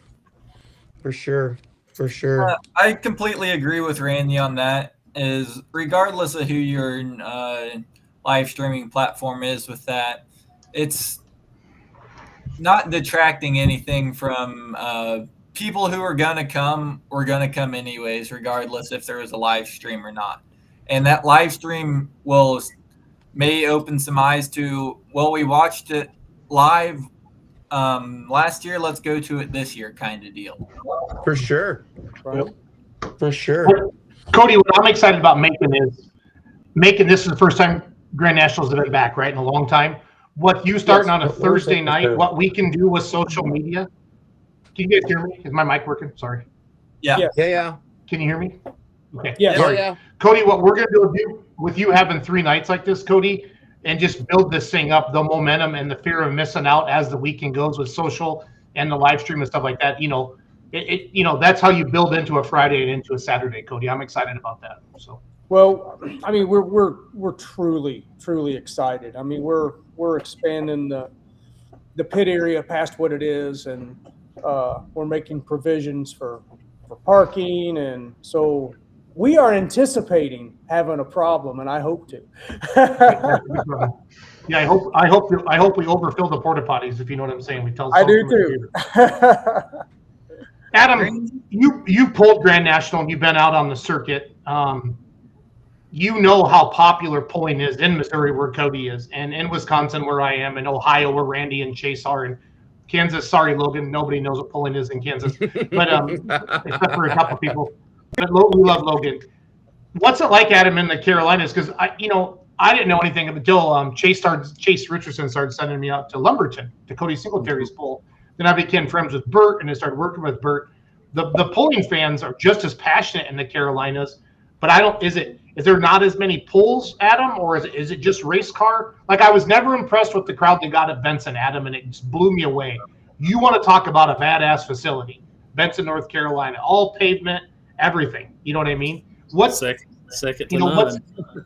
for sure. I completely agree with Randy on that. Is regardless of who your live streaming platform is with that, it's not detracting anything from people who are going to come or going to come anyways, regardless if there was a live stream or not. And that live stream may open some eyes to, well, we watched it live last year, let's go to it this year kind of deal. For sure. Right? For sure. Cody, what I'm excited about making this is the first time Grand Nationals have been back, right, in a long time. What you starting on a Thursday night, what we can do with social media. Can you guys hear me? Is my mic working? Sorry. Yeah. Yeah. Can you hear me? Okay. Yeah. Sorry. Yeah. Cody, what we're going to do with you having 3 nights like this, Cody, and just build this thing up, the momentum and the fear of missing out as the weekend goes with social and the live stream and stuff like that. That's how you build into a Friday and into a Saturday, Cody. I'm excited about that. So. Well, I mean, we're truly excited. I mean, we're expanding the pit area past what it is, and we're making provisions for parking, and so we are anticipating having a problem, and I hope to. Yeah, I hope we overfill the porta potties, if you know what I'm saying. We tell. I do too. Adam, you pulled Grand National. You've been out on the circuit. You know how popular pulling is in Missouri, where Cody is, and in Wisconsin, where I am, and Ohio, where Randy and Chase are, and Kansas. Sorry, Logan, nobody knows what pulling is in Kansas, but except for a couple people. But we love Logan. What's it like, Adam, in the Carolinas? Because I didn't know anything until Chase Richardson started sending me out to Lumberton, to Cody Singletary's pull. Then I became friends with Bert, and I started working with Bert. The pulling fans are just as passionate in the Carolinas, but is there not as many pulls, Adam, or is it just race car? Like, I was never impressed with the crowd that got at Benson, Adam, and it just blew me away. You want to talk about a badass facility, Benson, North Carolina, all pavement, everything. You know what I mean? Second to none.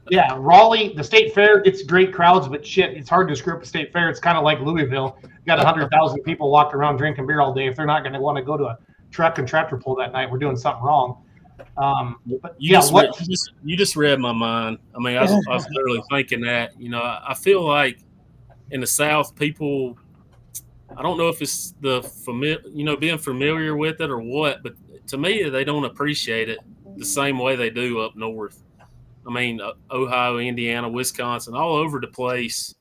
Yeah, Raleigh, the State Fair, it's great crowds, but shit, it's hard to screw up a State Fair. It's kind of like Louisville. You got 100,000 people walking around drinking beer all day. If they're not going to want to go to a truck and tractor pull that night, we're doing something wrong. You just read my mind. I mean, I was literally thinking that. I feel like in the South, people, I don't know if it's being familiar with it or what, but to me, they don't appreciate it the same way they do up north. I mean, Ohio, Indiana, Wisconsin, all over the place.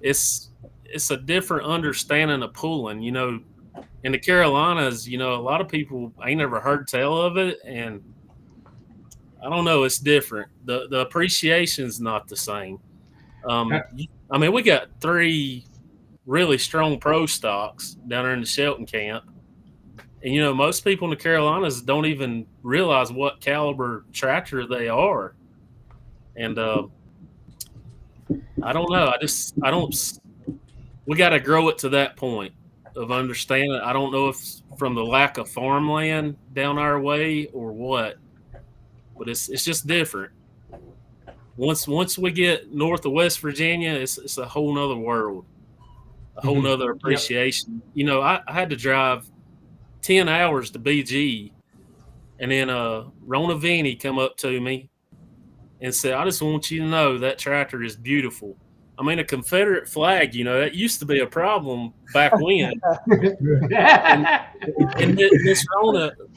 It's a different understanding of pulling. In the Carolinas, a lot of people ain't never heard tell of it, and I don't know, it's different. The appreciation's not the same. I mean, we got 3 really strong pro stocks down there in the Shelton camp. And, most people in the Carolinas don't even realize what caliber tractor they are. And I don't know. We got to grow it to that point. of understanding. I don't know if it's from the lack of farmland down our way or what, but it's just different. Once we get north of West Virginia, it's a whole nother world, a whole nother appreciation. You know, I had to drive 10 hours to BG, and then Rona Vinny come up to me and said, "I just want you to know that tractor is beautiful." I mean, a Confederate flag, you know, that used to be a problem back when. And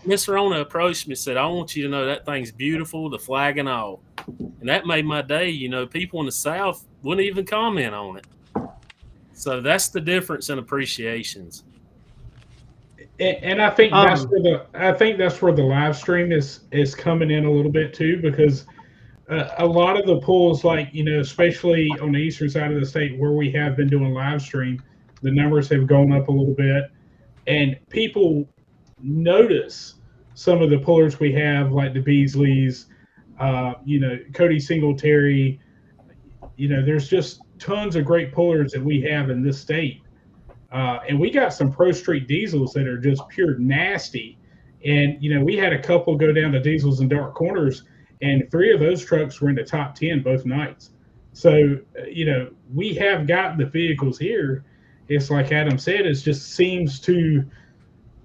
Miss Rona approached me and said, "I want you to know that thing's beautiful, the flag and all." And that made my day. You know, people in the South wouldn't even comment on it. So that's the difference in appreciations. And I think that's where the live stream is coming in a little bit too, because a lot of the pulls, like, you know, especially on the eastern side of the state where we have been doing live stream, the numbers have gone up a little bit, and people notice some of the pullers we have, like the Beasleys, you know, Cody Singletary. You know, there's just tons of great pullers that we have in this state. And we got some Pro Street diesels that are just pure nasty. And, you know, we had a couple go down to diesels in dark corners, and 3 of those trucks were in the top 10 both nights. So, you know, we have got the vehicles here. It's like Adam said, it just seems to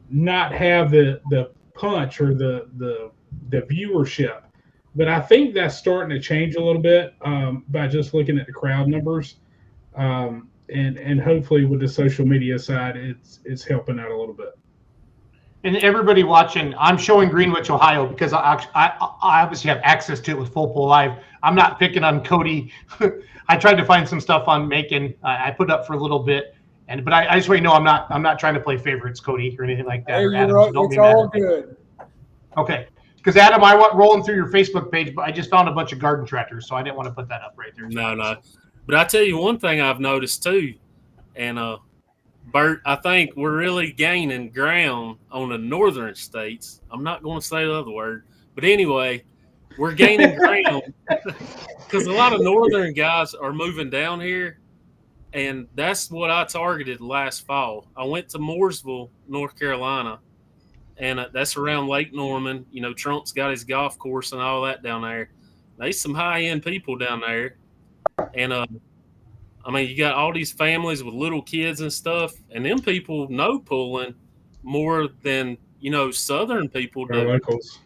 not have the punch or the viewership. But I think that's starting to change a little bit by just looking at the crowd numbers. And hopefully with the social media side, it's helping out a little bit. And everybody watching, I'm showing Greenwich, Ohio, because I obviously have access to it with Full Pull Live. I'm not picking on Cody. I tried to find some stuff on Macon. I put up for a little bit, but I just want you to know I'm not trying to play favorites, Cody, or anything like that. Hey, Or Adam, it's so don't be all mad at me. good. Okay. Because Adam, I went rolling through your Facebook page, but I just found a bunch of garden tractors, so I didn't want to put that up right there. No. But I tell you one thing I've noticed too, and Bert, I think we're really gaining ground on the northern states. I'm not going to say the other word, but anyway, we're gaining ground because a lot of northern guys are moving down here, and that's what I targeted last fall. I went to Mooresville, North Carolina, and that's around Lake Norman. You know, Trump's got his golf course and all that down there. There's some high-end people down there, and I mean, you got all these families with little kids and stuff, and them people know pulling more than, you know, Southern people do. Our locals.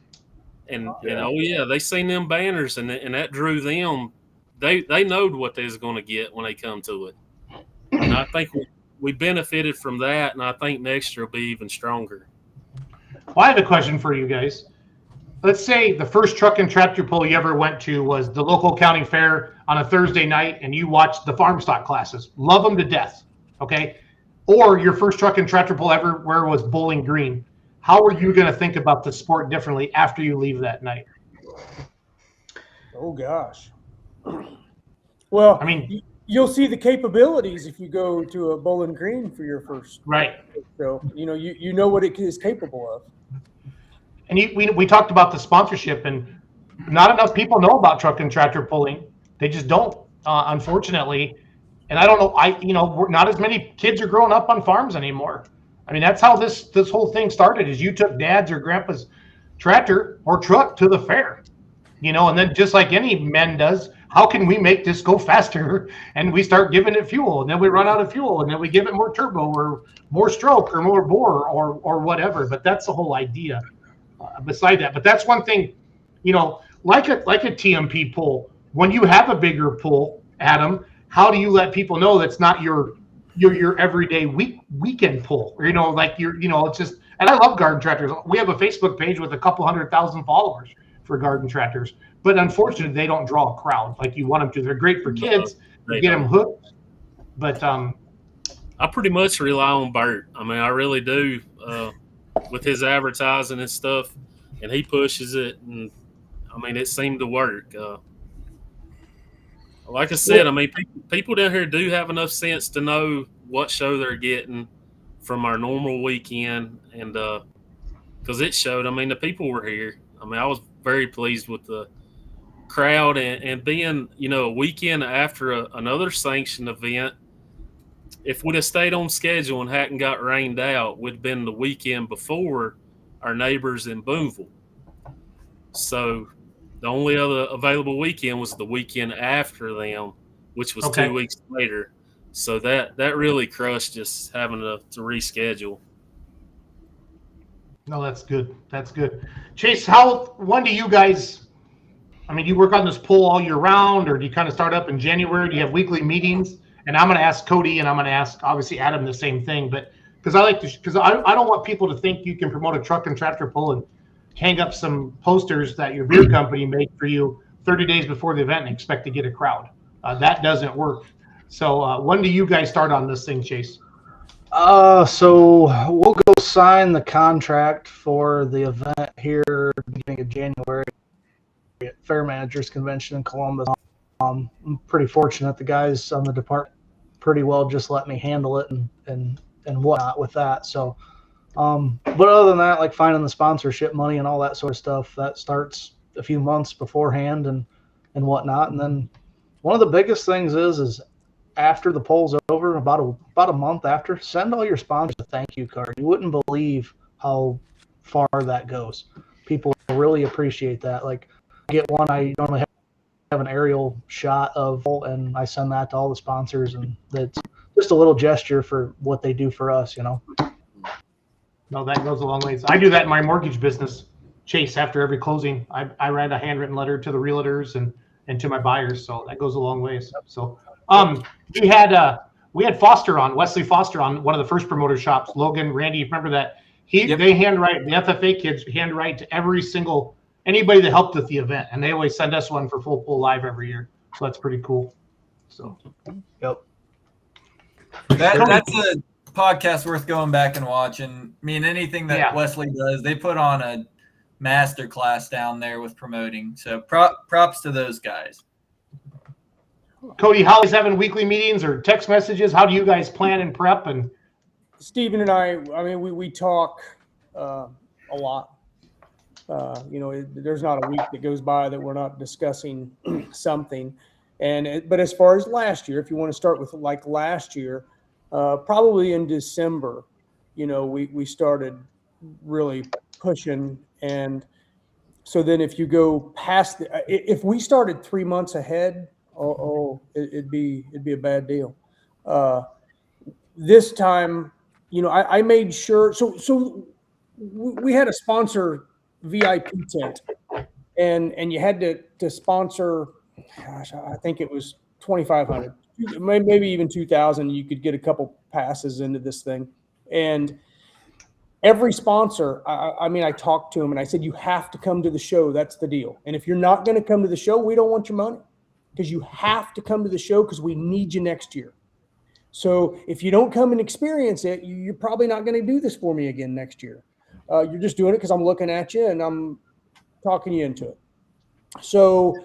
And oh yeah, they seen them banners, and that drew them. They knowed what they was going to get when they come to it. And I think we benefited from that, and I think next year will be even stronger. Well, I have a question for you guys. Let's say the first truck and tractor pull you ever went to was the local county fair on a Thursday night, and you watched the farm stock classes. Love them to death, okay? Or your first truck and tractor pull ever where was Bowling Green. How are you going to think about the sport differently after you leave that night? Oh gosh. Well, I mean, you'll see the capabilities if you go to a Bowling Green for your first. right. So you know you know what it is capable of. And we talked about the sponsorship, and not enough people know about truck and tractor pulling. They just don't, unfortunately. And I don't know. Not as many kids are growing up on farms anymore. I mean, that's how this whole thing started. Is you took dad's or grandpa's tractor or truck to the fair, and then just like any men does, how can we make this go faster? And we start giving it fuel, and then we run out of fuel, and then we give it more turbo or more stroke or more bore or whatever. But that's the whole idea. Beside that, but that's one thing, like a TMP pull. When you have a bigger pull, Adam, how do you let people know that's not your everyday weekend pull? Or, it's just. And I love garden tractors. We have a Facebook page with a couple 100,000 followers for garden tractors, but unfortunately, they don't draw a crowd like you want them to. They're great for kids. They get them hooked, but I pretty much rely on Bert. I mean, I really do. With his advertising and stuff, and he pushes it, and I mean, it seemed to work. Like I said, I mean, people down here do have enough sense to know what show they're getting from our normal weekend, and because it showed. I mean, the people were here. I mean, I was very pleased with the crowd, and being, a weekend after another sanctioned event if we'd have stayed on schedule and hadn't got rained out, we'd been the weekend before our neighbors in Boonville. So the only other available weekend was the weekend after them, which was Okay. 2 weeks later. So that really crushed us having to reschedule. No, that's good. That's good. Chase, when do you guys, I mean, you work on this pool all year round, or do you kind of start up in January? Do you have weekly meetings? And I'm going to ask Cody, and I'm going to ask, obviously, Adam the same thing. But because I don't want people to think you can promote a truck and tractor pull and hang up some posters that your beer company made for you 30 days before the event and expect to get a crowd. That doesn't work. So when do you guys start on this thing, Chase? So we'll go sign the contract for the event here beginning of January at Fair Managers Convention in Columbus. I'm pretty fortunate. The guys on the department pretty well just let me handle it and whatnot with that. So, but other than that, like finding the sponsorship money and all that sort of stuff, that starts a few months beforehand and whatnot. And then one of the biggest things is after the poll's over, about a month after, send all your sponsors a thank you card. You wouldn't believe how far that goes. People really appreciate that. Like, I get one, I normally have an aerial shot of, and I send that to all the sponsors, and that's just a little gesture for what they do for us, you know. No, that goes a long ways. I do that in my mortgage business, Chase. After every closing, I write a handwritten letter to the realtors and to my buyers, so that goes a long ways. So we had Foster on, Wesley Foster, on one of the first promoter shops. Logan, Randy, remember that? They handwrite, the FFA kids handwrite to every single anybody that helped with the event, and they always send us one for Full Pull Live every year. So that's pretty cool. So, Yep. That's a podcast worth going back and watching. I mean, anything that Yeah. Wesley does, they put on a master class down there with promoting. So props to those guys. Cody, how is having weekly meetings or text messages? How do you guys plan and prep? And Stephen and I mean, we talk a lot. There's not a week that goes by that we're not discussing something. But as far as last year, if you want to start with like last year, probably in December, we started really pushing. And so then if you go past, if we started 3 months ahead, it'd be a bad deal. This time, I made sure. So we had a sponsor VIP tent, and you had to sponsor. Gosh, I think it was 2,500, maybe even 2,000. You could get a couple passes into this thing, and every sponsor. I talked to him and I said, you have to come to the show. That's the deal. And if you're not going to come to the show, we don't want your money, because you have to come to the show because we need you next year. So if you don't come and experience it, you're probably not going to do this for me again next year. You're just doing it because I'm looking at you and I'm talking you into it. So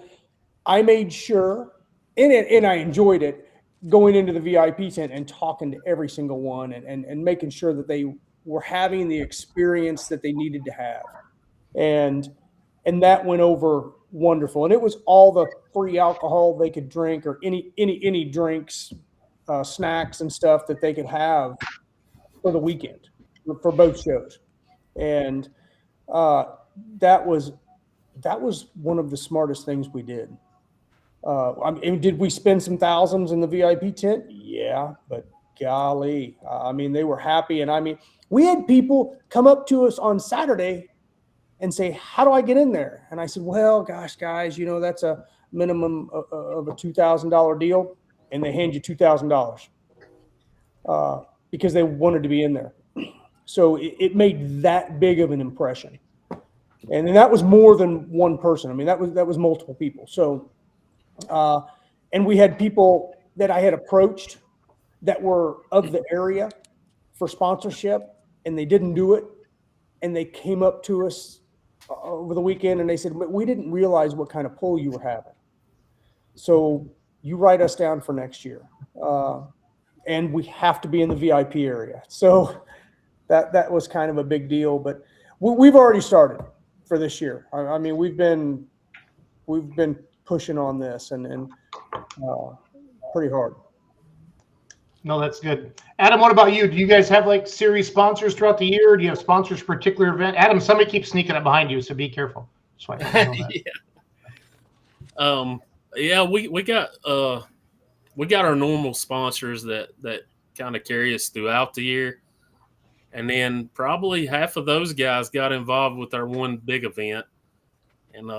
I made sure, and I enjoyed it, going into the VIP tent and talking to every single one and making sure that they were having the experience that they needed to have. And that went over wonderful. And it was all the free alcohol they could drink, or any drinks, snacks and stuff that they could have for the weekend for both shows. And that was one of the smartest things we did. Did we spend some thousands in the VIP tent? Yeah, but golly, they were happy. And we had people come up to us on Saturday and say, how do I get in there? And I said, well, gosh, guys, that's a minimum of a $2,000 deal. And they hand you $2,000 because they wanted to be in there. So it made that big of an impression. And then that was more than one person. That was multiple people. So, and we had people that I had approached that were of the area for sponsorship, and they didn't do it. And they came up to us over the weekend and they said, we didn't realize what kind of pull you were having. So you write us down for next year. And we have to be in the VIP area. So that was kind of a big deal, but we've already started for this year. We've been pushing on this and pretty hard. No, that's good. Adam, what about you? Do you guys have like series sponsors throughout the year? Do you have sponsors for a particular event? Adam, somebody keeps sneaking up behind you, so be careful. That's why I know that. Yeah, we got our normal sponsors that kind of carry us throughout the year, and then probably half of those guys got involved with our one big event, and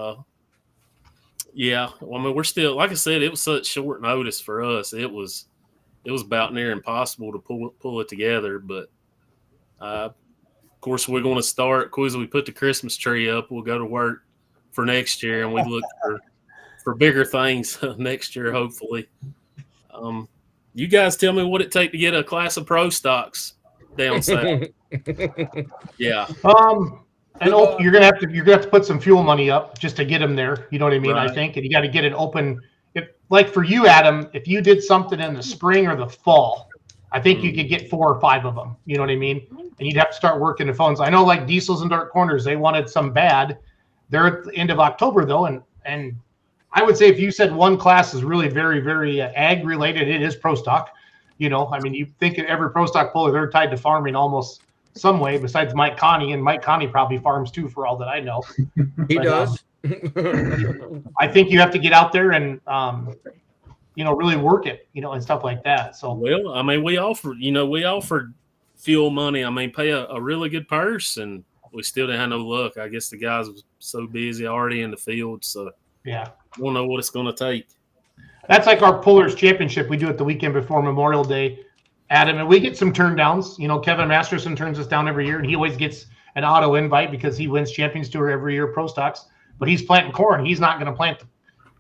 yeah, well, I mean, we're still, like I said, it was such short notice for us. It was about near impossible to pull it together, but of course we're going to start. As we put the Christmas tree up, we'll go to work for next year, and we look for bigger things next year, hopefully. You guys tell me what it take to get a class of pro stocks down south. Yeah. And you're gonna have to put some fuel money up just to get them there. You know what I mean? Right. I think, and you got to get it open. Like for you, Adam, if you did something in the spring or the fall, I think you could get 4 or 5 of them. You know what I mean? And you'd have to start working the phones. I know, like Diesels and Dark Corners, they wanted some bad. They're at the end of October though, and I would say if you said one class is really very, very ag related, it is pro stock. You know, I mean, you think of every pro stock puller, they're tied to farming almost some way, besides Mike Connie, and Mike Connie probably farms too, for all that I know. He does. I think you have to get out there and really work it, and stuff like that. So Well, I mean, we offered fuel money. I mean, pay a really good purse, and we still didn't have no luck. I guess the guys was so busy already in the field, so yeah, we don't know what it's going to take. that's like our Pullers Championship. We do it the weekend before Memorial Day, Adam, and we get some turn downs. Kevin Masterson turns us down every year, and he always gets an auto invite because he wins Champions Tour every year, pro stocks. But he's planting corn. He's not going to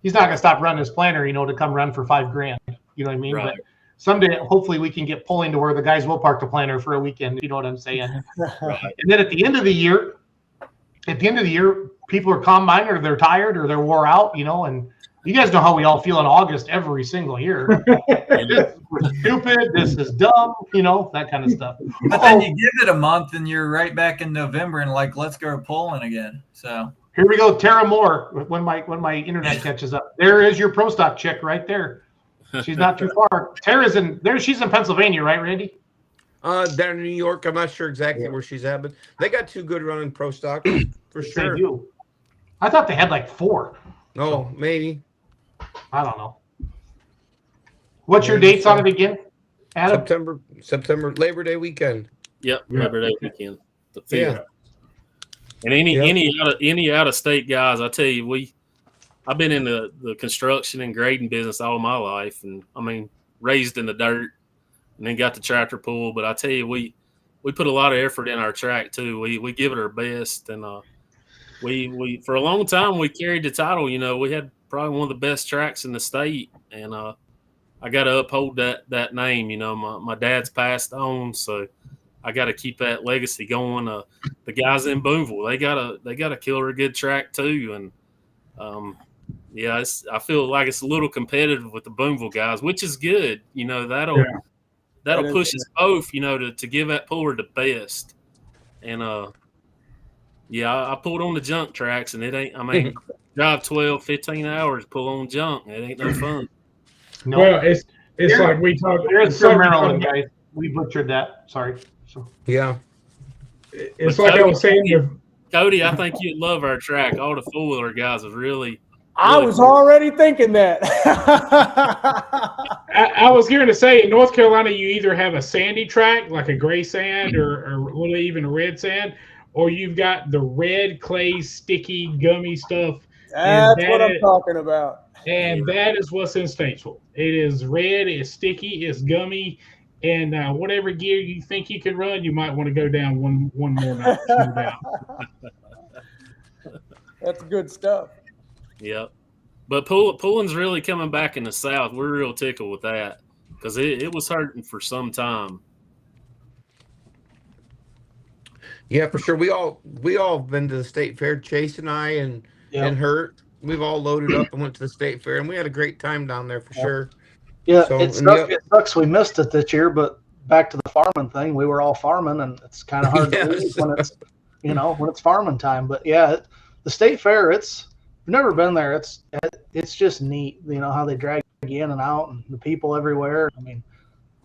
he's not going to stop running his planter, to come run for $5,000. You know what I mean? Right. But someday, hopefully, we can get pulling to where the guys will park the planter for a weekend. You know what I'm saying? Right. And then at the end of the year, people are combined or they're tired or they're wore out, and you guys know how we all feel in August every single year. This was stupid. This is dumb, that kind of stuff. But then you give it a month and you're right back in November and like, let's go pulling again. So Here we go. Tara Moore, when my internet catches up. There is your pro stock chick right there. She's not too far. Tara's she's in Pennsylvania, right, Randy? Down in New York. I'm not sure exactly where she's at, but they got 2 good running pro stocks for sure. They do. I thought they had like 4. Oh, maybe. I don't know. What's your dates on it again, Adam? September Labor Day weekend. Yep, Labor Day weekend. The field. Yeah. And any out of state guys, I tell you, I've been in the construction and grading business all my life, and I mean, raised in the dirt, and then got the tractor pull. But I tell you, we put a lot of effort in our track too. We give it our best, and we for a long time we carried the title. We had probably one of the best tracks in the state, and I got to uphold that name. My dad's passed on, so I got to keep that legacy going. The guys in Boonville, they got a killer good track too, and I feel like it's a little competitive with the Boonville guys, which is good. That'll push us both, to give that puller the best. And I pulled on the junk tracks, and it ain't. I mean, drive 12, 15 hours, pull on junk. It ain't no fun. No. Well, it's like we talked. There's from Maryland, guys. We butchered that. Sorry. So Yeah. It's like I was saying. Cody, I think you'd love our track. All the four-wheeler guys have really. I was already thinking that. I was going to say, in North Carolina, you either have a sandy track, like a gray sand or even a red sand, or you've got the red clay, sticky, gummy stuff. That's what I'm talking about. And that is what's in Statesville. It is red, it's sticky, it's gummy, and whatever gear you think you can run, you might want to go down one more notch. That's good stuff. Yep. But pulling's really coming back in the South. We're real tickled with that because it was hurting for some time. Yeah, for sure. We all have been to the state fair. Chase and I and Hurt. We've all loaded up and went to the state fair, and we had a great time down there for sure. Yeah, So, it sucks we missed it this year, but back to the farming thing, we were all farming, and it's kind of hard to leave when it's when it's farming time. But yeah, the state fair, I've never been there. It's just neat, how they drag you in and out, and the people everywhere. I mean,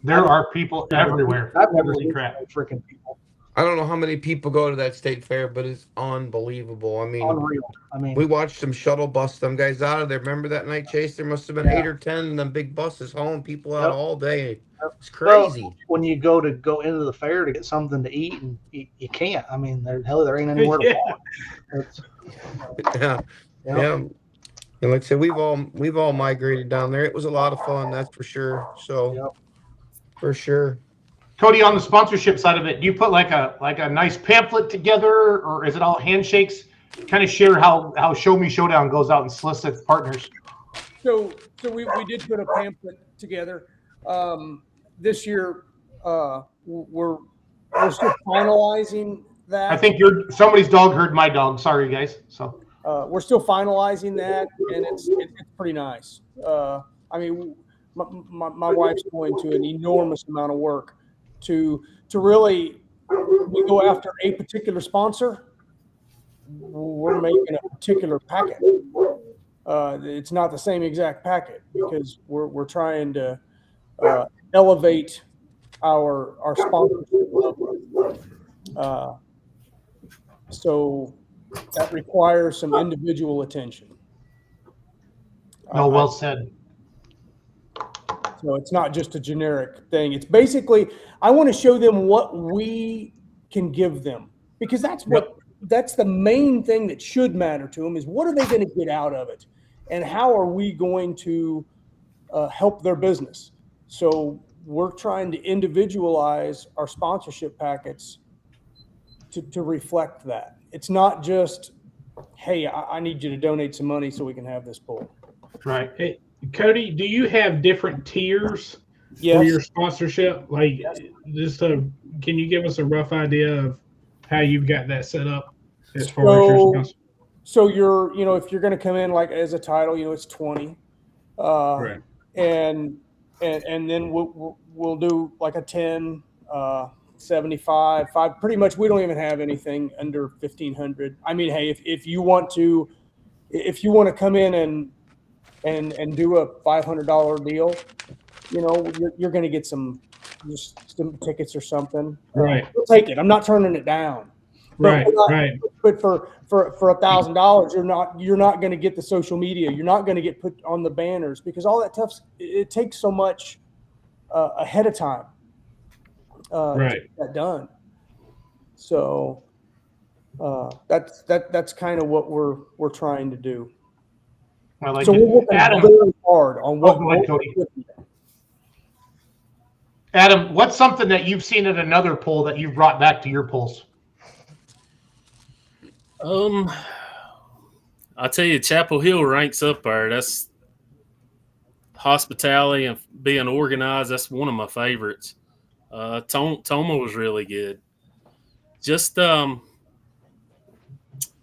There are people everywhere. I've never Holy seen crap. freaking people. I don't know how many people go to that state fair, but it's unbelievable. I mean, Unreal. I mean, we watched them shuttle bus them guys out of there. Remember that night, Chase? There must have been 8 or 10 of them big buses hauling people out Yep. all day. It's well, crazy. when you go into the fair to get something to eat, and you can't. I mean, there ain't anywhere to walk. It's, Yeah. yeah. Yeah. And like I said, we've all migrated down there. It was a lot of fun, that's for sure. So Yep. for sure. Cody, on the sponsorship side of it, do you put like a nice pamphlet together, or is it all handshakes? Kind of share how Show Me Showdown goes out and solicits partners. So we did put a pamphlet together. This year, we're still finalizing that. I think somebody's dog heard my dog. Sorry, guys. So We're still finalizing that, and it's pretty nice. I mean, my wife's going to an enormous amount of work to really we go after a particular sponsor. We're making a particular packet. It's not the same exact packet because we're trying to elevate our sponsorship level. So that requires some individual attention. no, well said. So it's not just a generic thing. It's basically, I want to show them what we can give them, because that's the main thing that should matter to them, is what are they going to get out of it, and how are we going to help their business. So we're trying to individualize our sponsorship packets to reflect that. It's not just, hey, I need you to donate some money so we can have this pool. Right. Hey, Cody, do you have different tiers for Yes. your sponsorship? Like, can you give us a rough idea of how you've got that set up as far as your sponsor? So if you're going to come in like as a title, it's 20, Right. and then we'll do like a 10, 75, 5. Pretty much, we don't even have anything under 1,500. I mean, hey, if you want to come in and do a $500 deal, you're going to get some tickets or something. Right. We'll take it. I'm not turning it down. Right. But Right. But for $1,000, you're not going to get the social media. You're not going to get put on the banners, because all that stuff, it takes so much ahead of time to get that done. So that's kind of what we're trying to do. I like So it. we're working Adam, very hard on what. go ahead, Cody. Adam, what's something that you've seen at another poll that you've brought back to your polls? I'll tell you, Chapel Hill ranks up there. That's hospitality and being organized. That's one of my favorites. Toma was really good. Just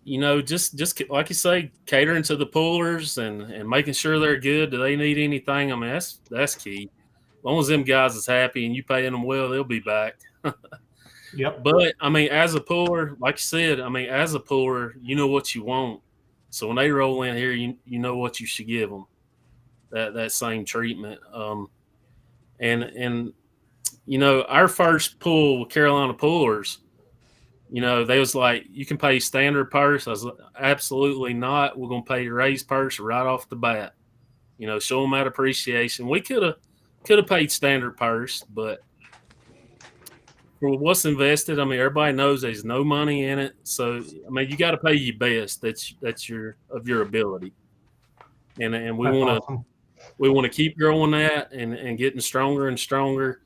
just like you say, catering to the poolers and making sure they're good. Do they need anything? I mean, that's key. As long as them guys is happy and you paying them well, they'll be back. Yep. But I mean, as a puller, like you said, as a puller, you know what you want. So when they roll in here, you know what you should give them. That same treatment. And our first pull with Carolina Pullers, they was like, you can pay standard purse. I was like, absolutely not. We're gonna pay your raised purse right off the bat. Show them that appreciation. We could have paid standard purse, but for what's invested, everybody knows there's no money in it. So you got to pay your best. That's your ability, and we want to keep growing that and getting stronger and stronger.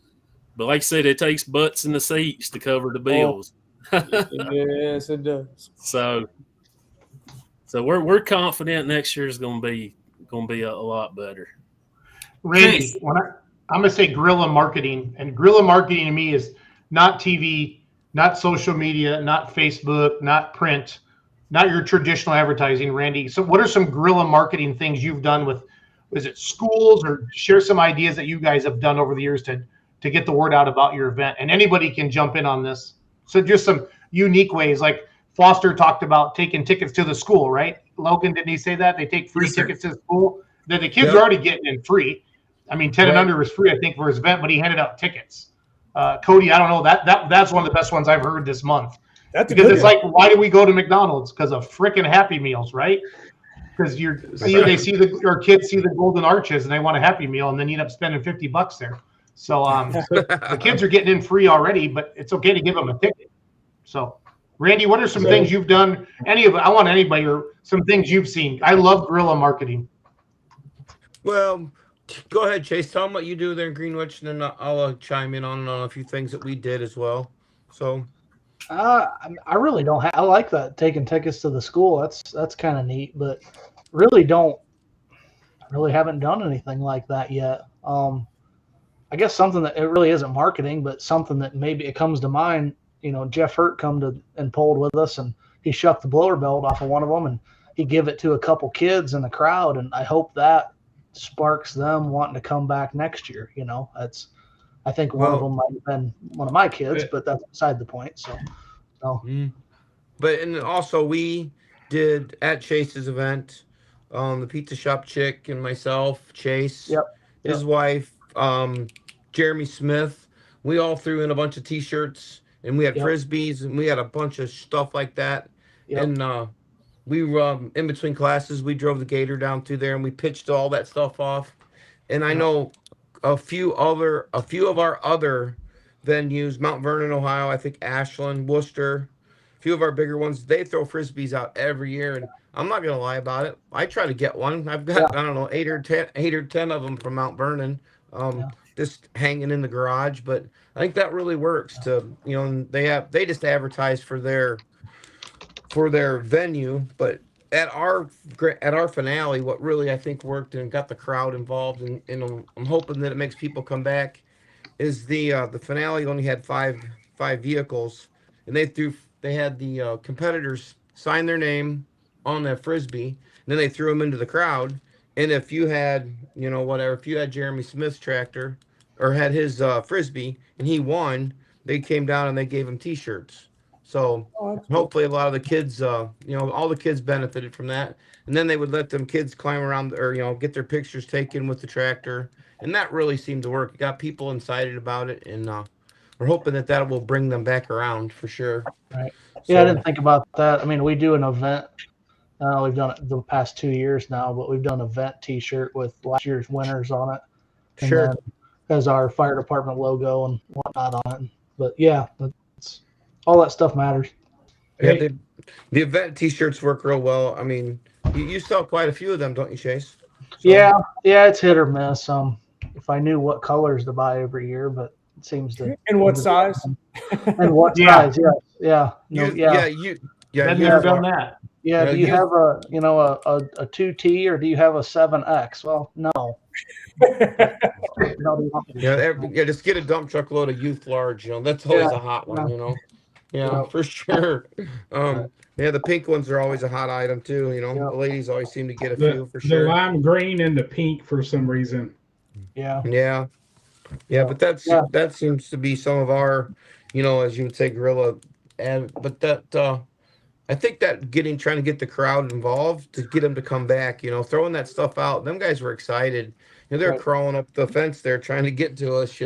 But like I said, it takes butts in the seats to cover the bills. Yes, it does. So we're confident next year is going to be a lot better. Randy, I'm going to say guerrilla marketing, and guerrilla marketing to me is not TV, not social media, not Facebook, not print, not your traditional advertising, Randy. So what are some guerrilla marketing things you've done with, is it schools, or share some ideas that you guys have done over the years to get the word out about your event? And anybody can jump in on this. So just some unique ways, like Foster talked about taking tickets to the school, right? Logan, didn't he say that? They take free tickets to the school that the kids are already getting in free. I mean, 10 and Right. under was free, I think, for his event, but he handed out tickets. Cody, I don't know. That's one of the best ones I've heard this month. That's a Because good it's one. like, why do we go to McDonald's? Because of freaking Happy Meals, right? Because they see your kids see the golden arches and they want a Happy Meal, and then you end up spending $50 there. So the kids are getting in free already, but it's okay to give them a ticket. So, Randy, what are some things you've done? I want anybody or some things you've seen. I love guerrilla marketing. Well, go ahead, Chase. Tell them what you do there in Greenwich, and then I'll chime in on a few things that we did as well. So, I really don't. I like that, taking tickets to the school. That's kind of neat, but really haven't done anything like that yet. I guess something that it really isn't marketing, but something that maybe it comes to mind. You know, Jeff Hurt come and polled with us, and he shucked the blower belt off of one of them, and he give it to a couple kids in the crowd, and I hope that sparks them wanting to come back next year. You know, I think one of them might have been one of my kids, but that's beside the point. So. But and also we did at Chase's event, the pizza shop chick and myself, Chase, his wife, Jeremy Smith. We all threw in a bunch of T-shirts, and we had frisbees, and we had a bunch of stuff like that. And we in between classes, we drove the Gator down through there, and we pitched all that stuff off. And I know a few of our other venues, Mount Vernon, Ohio, I think Ashland, Worcester, a few of our bigger ones, they throw frisbees out every year, and I'm not gonna lie about it. I try to get one. I've got I don't know 8 or 10 of them from Mount Vernon, just hanging in the garage. But I think that really works. And they just advertise for their venue, but at our finale, what really I think worked and got the crowd involved, and I'm hoping that it makes people come back, is the finale only had five vehicles, and they had the competitors sign their name on the frisbee, and then they threw them into the crowd. And if you had if you had Jeremy Smith's tractor or had his frisbee and he won, they came down and they gave him T-shirts. So hopefully a lot of the kids, all the kids benefited from that. And then they would let them kids climb around or get their pictures taken with the tractor. And that really seemed to work. It got people excited about it, and we're hoping that will bring them back around for sure. Right. Yeah, I didn't think about that. I mean, we do an event. We've done it the past 2 years now, but we've done an event T-shirt with last year's winners on it. And Sure. then has our fire department logo and whatnot on it. But yeah, all that stuff matters. Yeah, the event T-shirts work real well. I mean, you sell quite a few of them, don't you, Chase? So, Yeah, it's hit or miss. If I knew what colors to buy every year, but it seems to. And what size? And what size? Yeah. You've Never done that. Yeah. Do you have a 2T or do you have a 7X? Well, no. Just get a dump truck load of youth large. That's always a hot one. Yeah, for sure. The pink ones are always a hot item too. The ladies always seem to get a few for The sure. lime green and the pink for some reason. Yeah. But that seems to be some of our, as you would say, guerrilla. But that I think that trying to get the crowd involved to get them to come back, throwing that stuff out. Them guys were excited. They're Right. crawling up the fence there trying to get to us,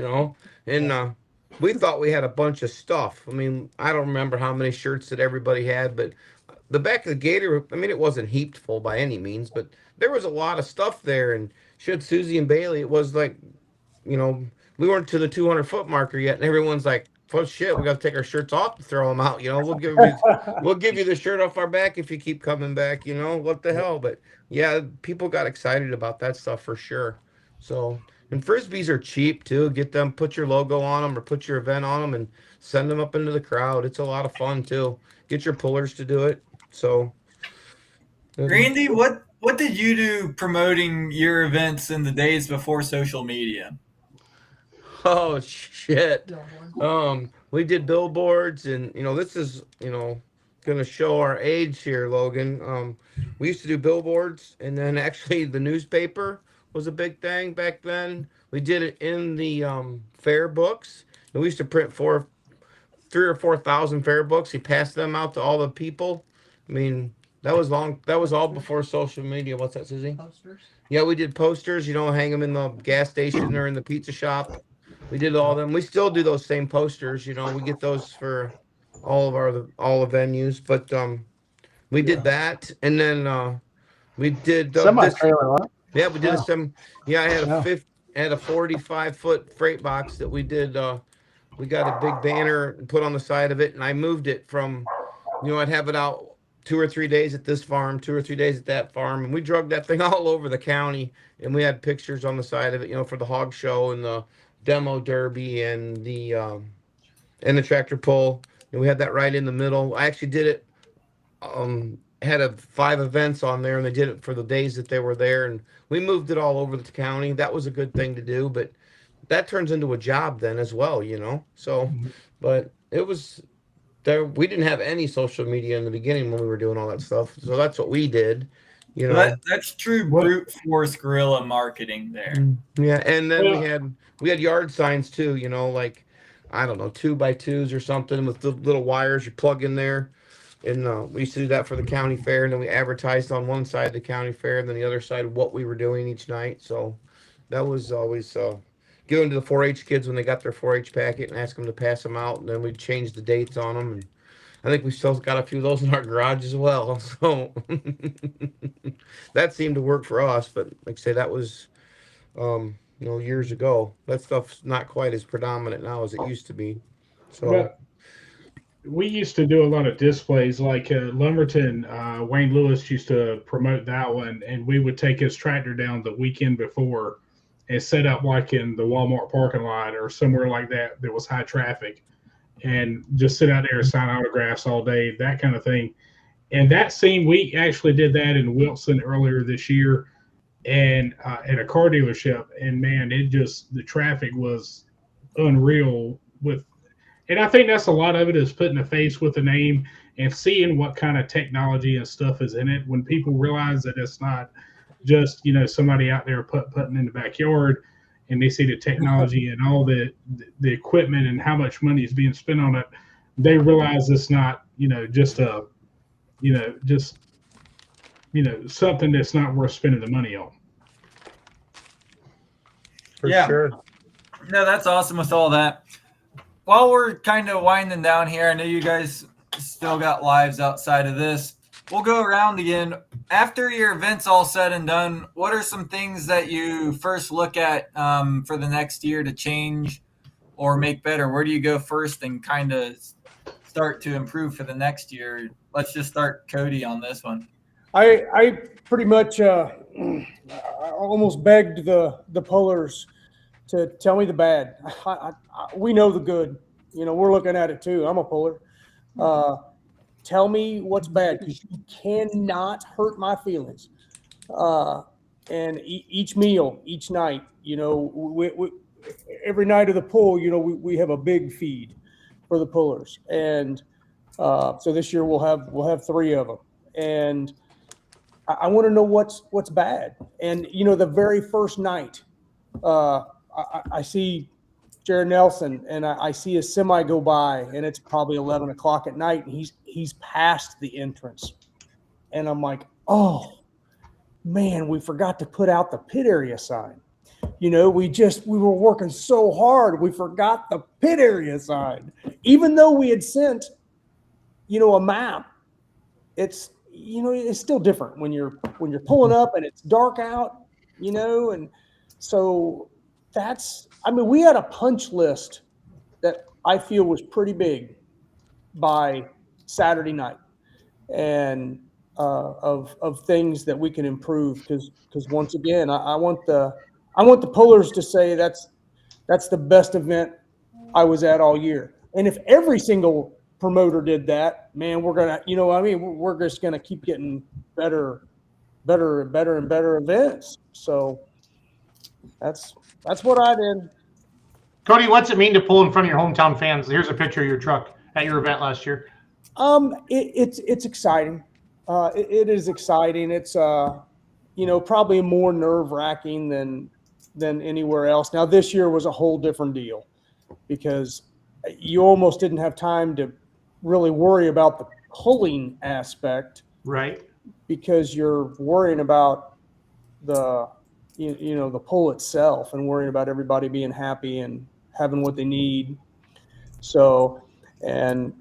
and we thought we had a bunch of stuff. I mean, I don't remember how many shirts that everybody had, but the back of the Gator, I mean, it wasn't heaped full by any means, but there was a lot of stuff there. And should Susie and Bailey, it was like, we weren't to the 200-foot marker yet, and everyone's like, "Oh shit, we got to take our shirts off to throw them out." We'll give you the shirt off our back if you keep coming back. What the hell? But yeah, people got excited about that stuff for sure. So, and frisbees are cheap too. Get them, put your logo on them or put your event on them, and send them up into the crowd. It's a lot of fun too. Get your pullers to do it. So, Randy, what did you do promoting your events in the days before social media? oh shit. We did billboards, and this is gonna show our age here, Logan. We used to do billboards, and then actually the newspaper was a big thing back then. We did it in the fair books, and we used to print 3,000 or 4,000 fair books. We passed them out to all the people. I mean, That was long. That was all before social media. What's that, Susie? Posters. Yeah, we did posters. Hang them in the gas station or in the pizza shop. We did all them. We still do those same posters. We get those for all the venues. But we did that, and then we did Semi this. trailer, huh? Yeah, we did Yeah. some. Yeah, I had Yeah. a 45-foot freight box that we did. We got a big banner and put on the side of it, and I moved it from. I'd have it out 2 or 3 days at this farm, 2 or 3 days at that farm, and we drug that thing all over the county. And we had pictures on the side of it, for the hog show and the demo derby and the tractor pull. And we had that right in the middle. I actually did it. Had 5 events on there, and they did it for the days that they were there, and we moved it all over the county. That was a good thing to do, but that turns into a job then as well, So, but it was there. We didn't have any social media in the beginning when we were doing all that stuff, so that's what we did. That's true brute force guerrilla marketing there. Yeah, and then we had yard signs too. Like I don't know, 2x2s or something with the little wires you plug in there. And we used to do that for the county fair, and then we advertised on one side of the county fair, and then the other side what we were doing each night. So that was always giving to the 4-H kids when they got their 4-H packet and ask them to pass them out, and then we'd change the dates on them. And I think we still got a few of those in our garage as well. So that seemed to work for us, but like I say, that was years ago. That stuff's not quite as predominant now as it used to be. So. Well, we used to do a lot of displays like Lumberton. Wayne Lewis used to promote that one, and we would take his tractor down the weekend before and set up like in the Walmart parking lot or somewhere like that was high traffic, and just sit out there and sign autographs all day, that kind of thing. And that scene, we actually did that in Wilson earlier this year, and at a car dealership. And man, the traffic was unreal and I think that's a lot of it is putting a face with a name and seeing what kind of technology and stuff is in it. When people realize that it's not just, somebody out there putting in the backyard, and they see the technology and all the equipment and how much money is being spent on it, they realize it's not, just something that's not worth spending the money on. For sure. No, that's awesome with all that. While we're kind of winding down here, I know you guys still got lives outside of this. We'll go around again. After your event's all said and done, what are some things that you first look at for the next year to change or make better? Where do you go first and kind of start to improve for the next year? Let's just start Cody on this one. I pretty much I almost begged the pullers to tell me the bad. We know the good. We're looking at it too. I'm a puller. Tell me what's bad, because you cannot hurt my feelings. And each meal, each night, we, every night of the pull, we have a big feed for the pullers. And so this year we'll have 3 of them. And I want to know what's bad. And, the very first night, I see Jared Nelson, and I see a semi go by, and it's probably 11 o'clock at night, and he's past the entrance. And I'm like, oh, man, we forgot to put out the pit area sign. We were working so hard, we forgot the pit area sign. Even though we had sent, a map, it's still different when you're pulling up and it's dark out, and so we had a punch list that I feel was pretty big by Saturday night, and of things that we can improve. Because once again, I want the pullers to say that's the best event I was at all year. And if every single promoter did that, man, we're gonna, we're just gonna keep getting better and better events. So that's what I did. Cody, what's it mean to pull in front of your hometown fans? Here's a picture of your truck at your event last year. It's exciting. It is exciting. It's probably more nerve-wracking than anywhere else. Now this year was a whole different deal, because you almost didn't have time to really worry about the pulling aspect. Right. because you're worrying about the the pull itself and worrying about everybody being happy and having what they need. So, and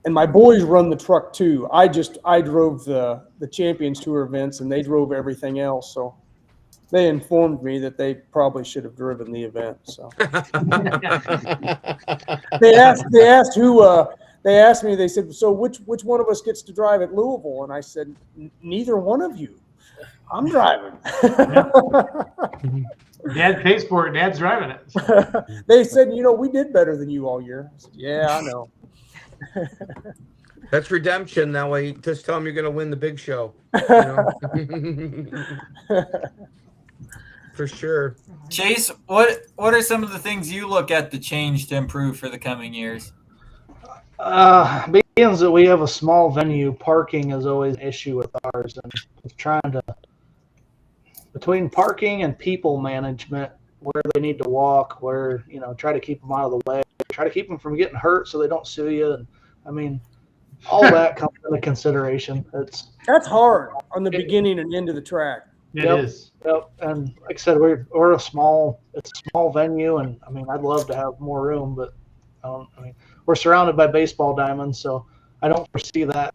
my boys run the truck too. I drove the Champions Tour events and they drove everything else. So they informed me that they probably should have driven the event. So they asked who, they asked me, they said, so which one of us gets to drive at Louisville? And I said, neither one of you. I'm driving. Dad pays for it. Dad's driving it. They said, we did better than you all year. I said, yeah, I know. That's redemption. That way, just tell them you're going to win the big show. For sure. Chase, what are some of the things you look at to change to improve for the coming years? Being that we have a small venue, parking is always an issue with ours, and just trying to, between parking and people management, where they need to walk, where, try to keep them out of the way, try to keep them from getting hurt so they don't sue you. And I mean, all that comes into consideration. That's hard on the beginning and end of the track. It is. Yep. And like I said, it's a small venue, and I mean, I'd love to have more room, but we're surrounded by baseball diamonds, so I don't foresee that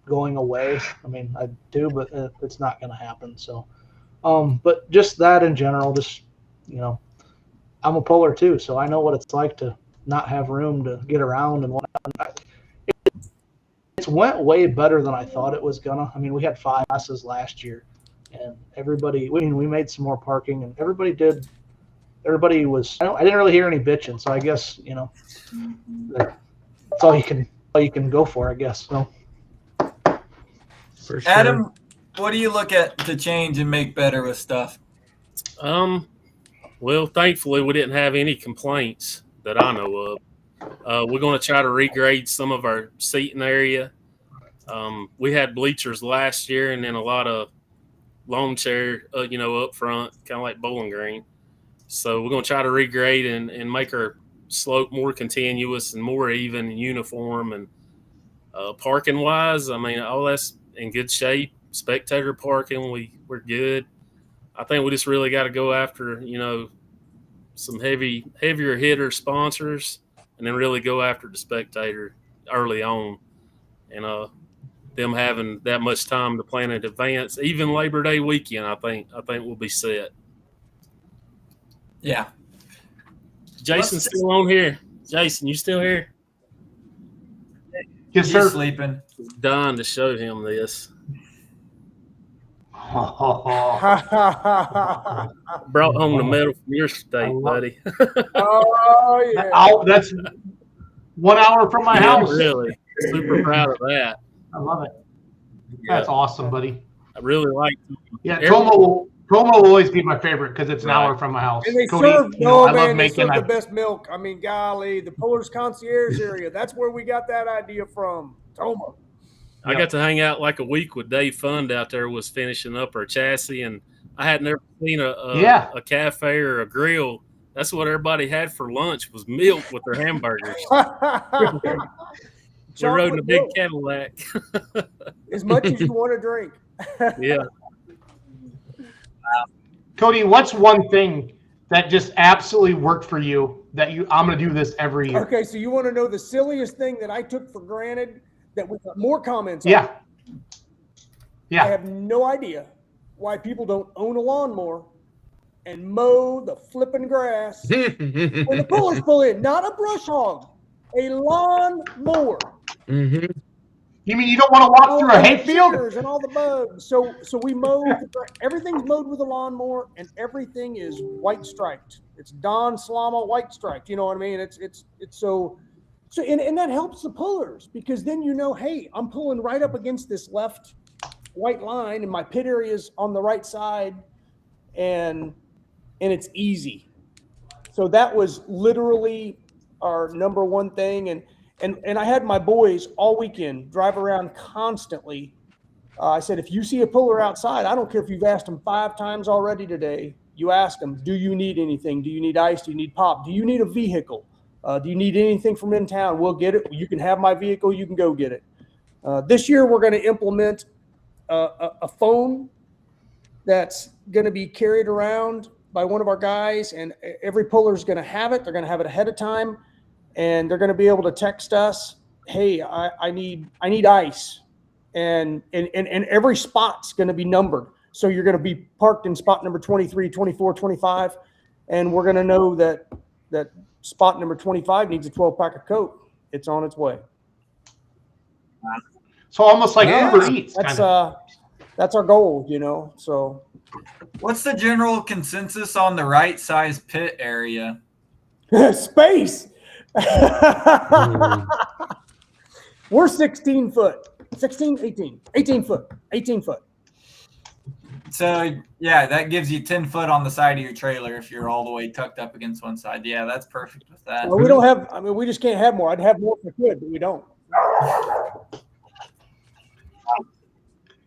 going away. I mean, I do, but it's not going to happen. So, but just that in general, just, I'm a puller too, so I know what it's like to not have room to get around and whatnot. It's went way better than I thought it was gonna. I mean, we had 5 classes last year, and we made some more parking, and everybody was. I didn't really hear any bitching, so I guess that's all you can go for, I guess. So, For sure. Adam, what do you look at to change and make better with stuff? Well, thankfully, we didn't have any complaints that I know of. We're going to try to regrade some of our seating area. We had bleachers last year and then a lot of lawn chair, up front, kind of like Bowling Green. So we're going to try to regrade and make our slope more continuous and more even and uniform. And parking-wise, I mean, all that's in good shape. Spectator parking, we're good. I think we just really got to go after, some heavier hitter sponsors, and then really go after the spectator early on, and them having that much time to plan in advance. Even Labor Day weekend, I think we'll be set. Yeah. Jason's still on here. Jason, you still here? Yes, He's sir. sleeping. Dying to show him this. Brought home the medal from your state, buddy. Oh, yeah. That's 1 hour from my house. Really, super proud of that. I love it. That's awesome, buddy. I really like. Yeah, Como will always be my favorite because it's an hour from my house. And they Cody, serve, I love they making serve the best milk. I mean, golly, the Pullers Concierge area, that's where we got that idea from. Toma. I got to hang out like a week with Dave Fund out there, was finishing up our chassis, and I had never seen a cafe or a grill. That's what everybody had for lunch was milk with their hamburgers. We rode in a big Cadillac. As much as you want to drink. Yeah. Cody, what's one thing that just absolutely worked for you that I'm going to do this every year? Okay, so you want to know the silliest thing that I took for granted that we got more comments on? Yeah. I have no idea why people don't own a lawnmower and mow the flipping grass when the pullers pull in. Not a brush hog, a lawn mower. Mm-hmm. You mean you don't want to walk through a hayfield? And all the bugs. So we mow. Everything's mowed with a lawnmower, and everything is white striped. It's Don Slama white striped. You know what I mean? It's so and that helps the pullers because then hey, I'm pulling right up against this left white line, and my pit area is on the right side, and it's easy. So that was literally our number one thing, and I had my boys all weekend drive around constantly. I said, if you see a puller outside, I don't care if you've asked them 5 times already today. You ask them, do you need anything? Do you need ice? Do you need pop? Do you need a vehicle? Do you need anything from in town? We'll get it. You can have my vehicle. You can go get it. This year, we're going to implement a phone that's going to be carried around by one of our guys, and every puller is going to have it. They're going to have it ahead of time, and they're going to be able to text us, "Hey, I need ice," and every spot's going to be numbered. So you're going to be parked in spot number 23, 24, 25, and we're going to know that spot number 25 needs a 12-pack of Coke. It's on its way. So almost like Uber Eats. That's our goal, so. What's the general consensus on the right size pit area? Space. We're 16 foot, 16, 18 foot. So yeah, that gives you 10 foot on the side of your trailer if you're all the way tucked up against one side. Yeah, that's perfect with that. Well, we don't have, we just can't have more. I'd have more if we could, but we don't.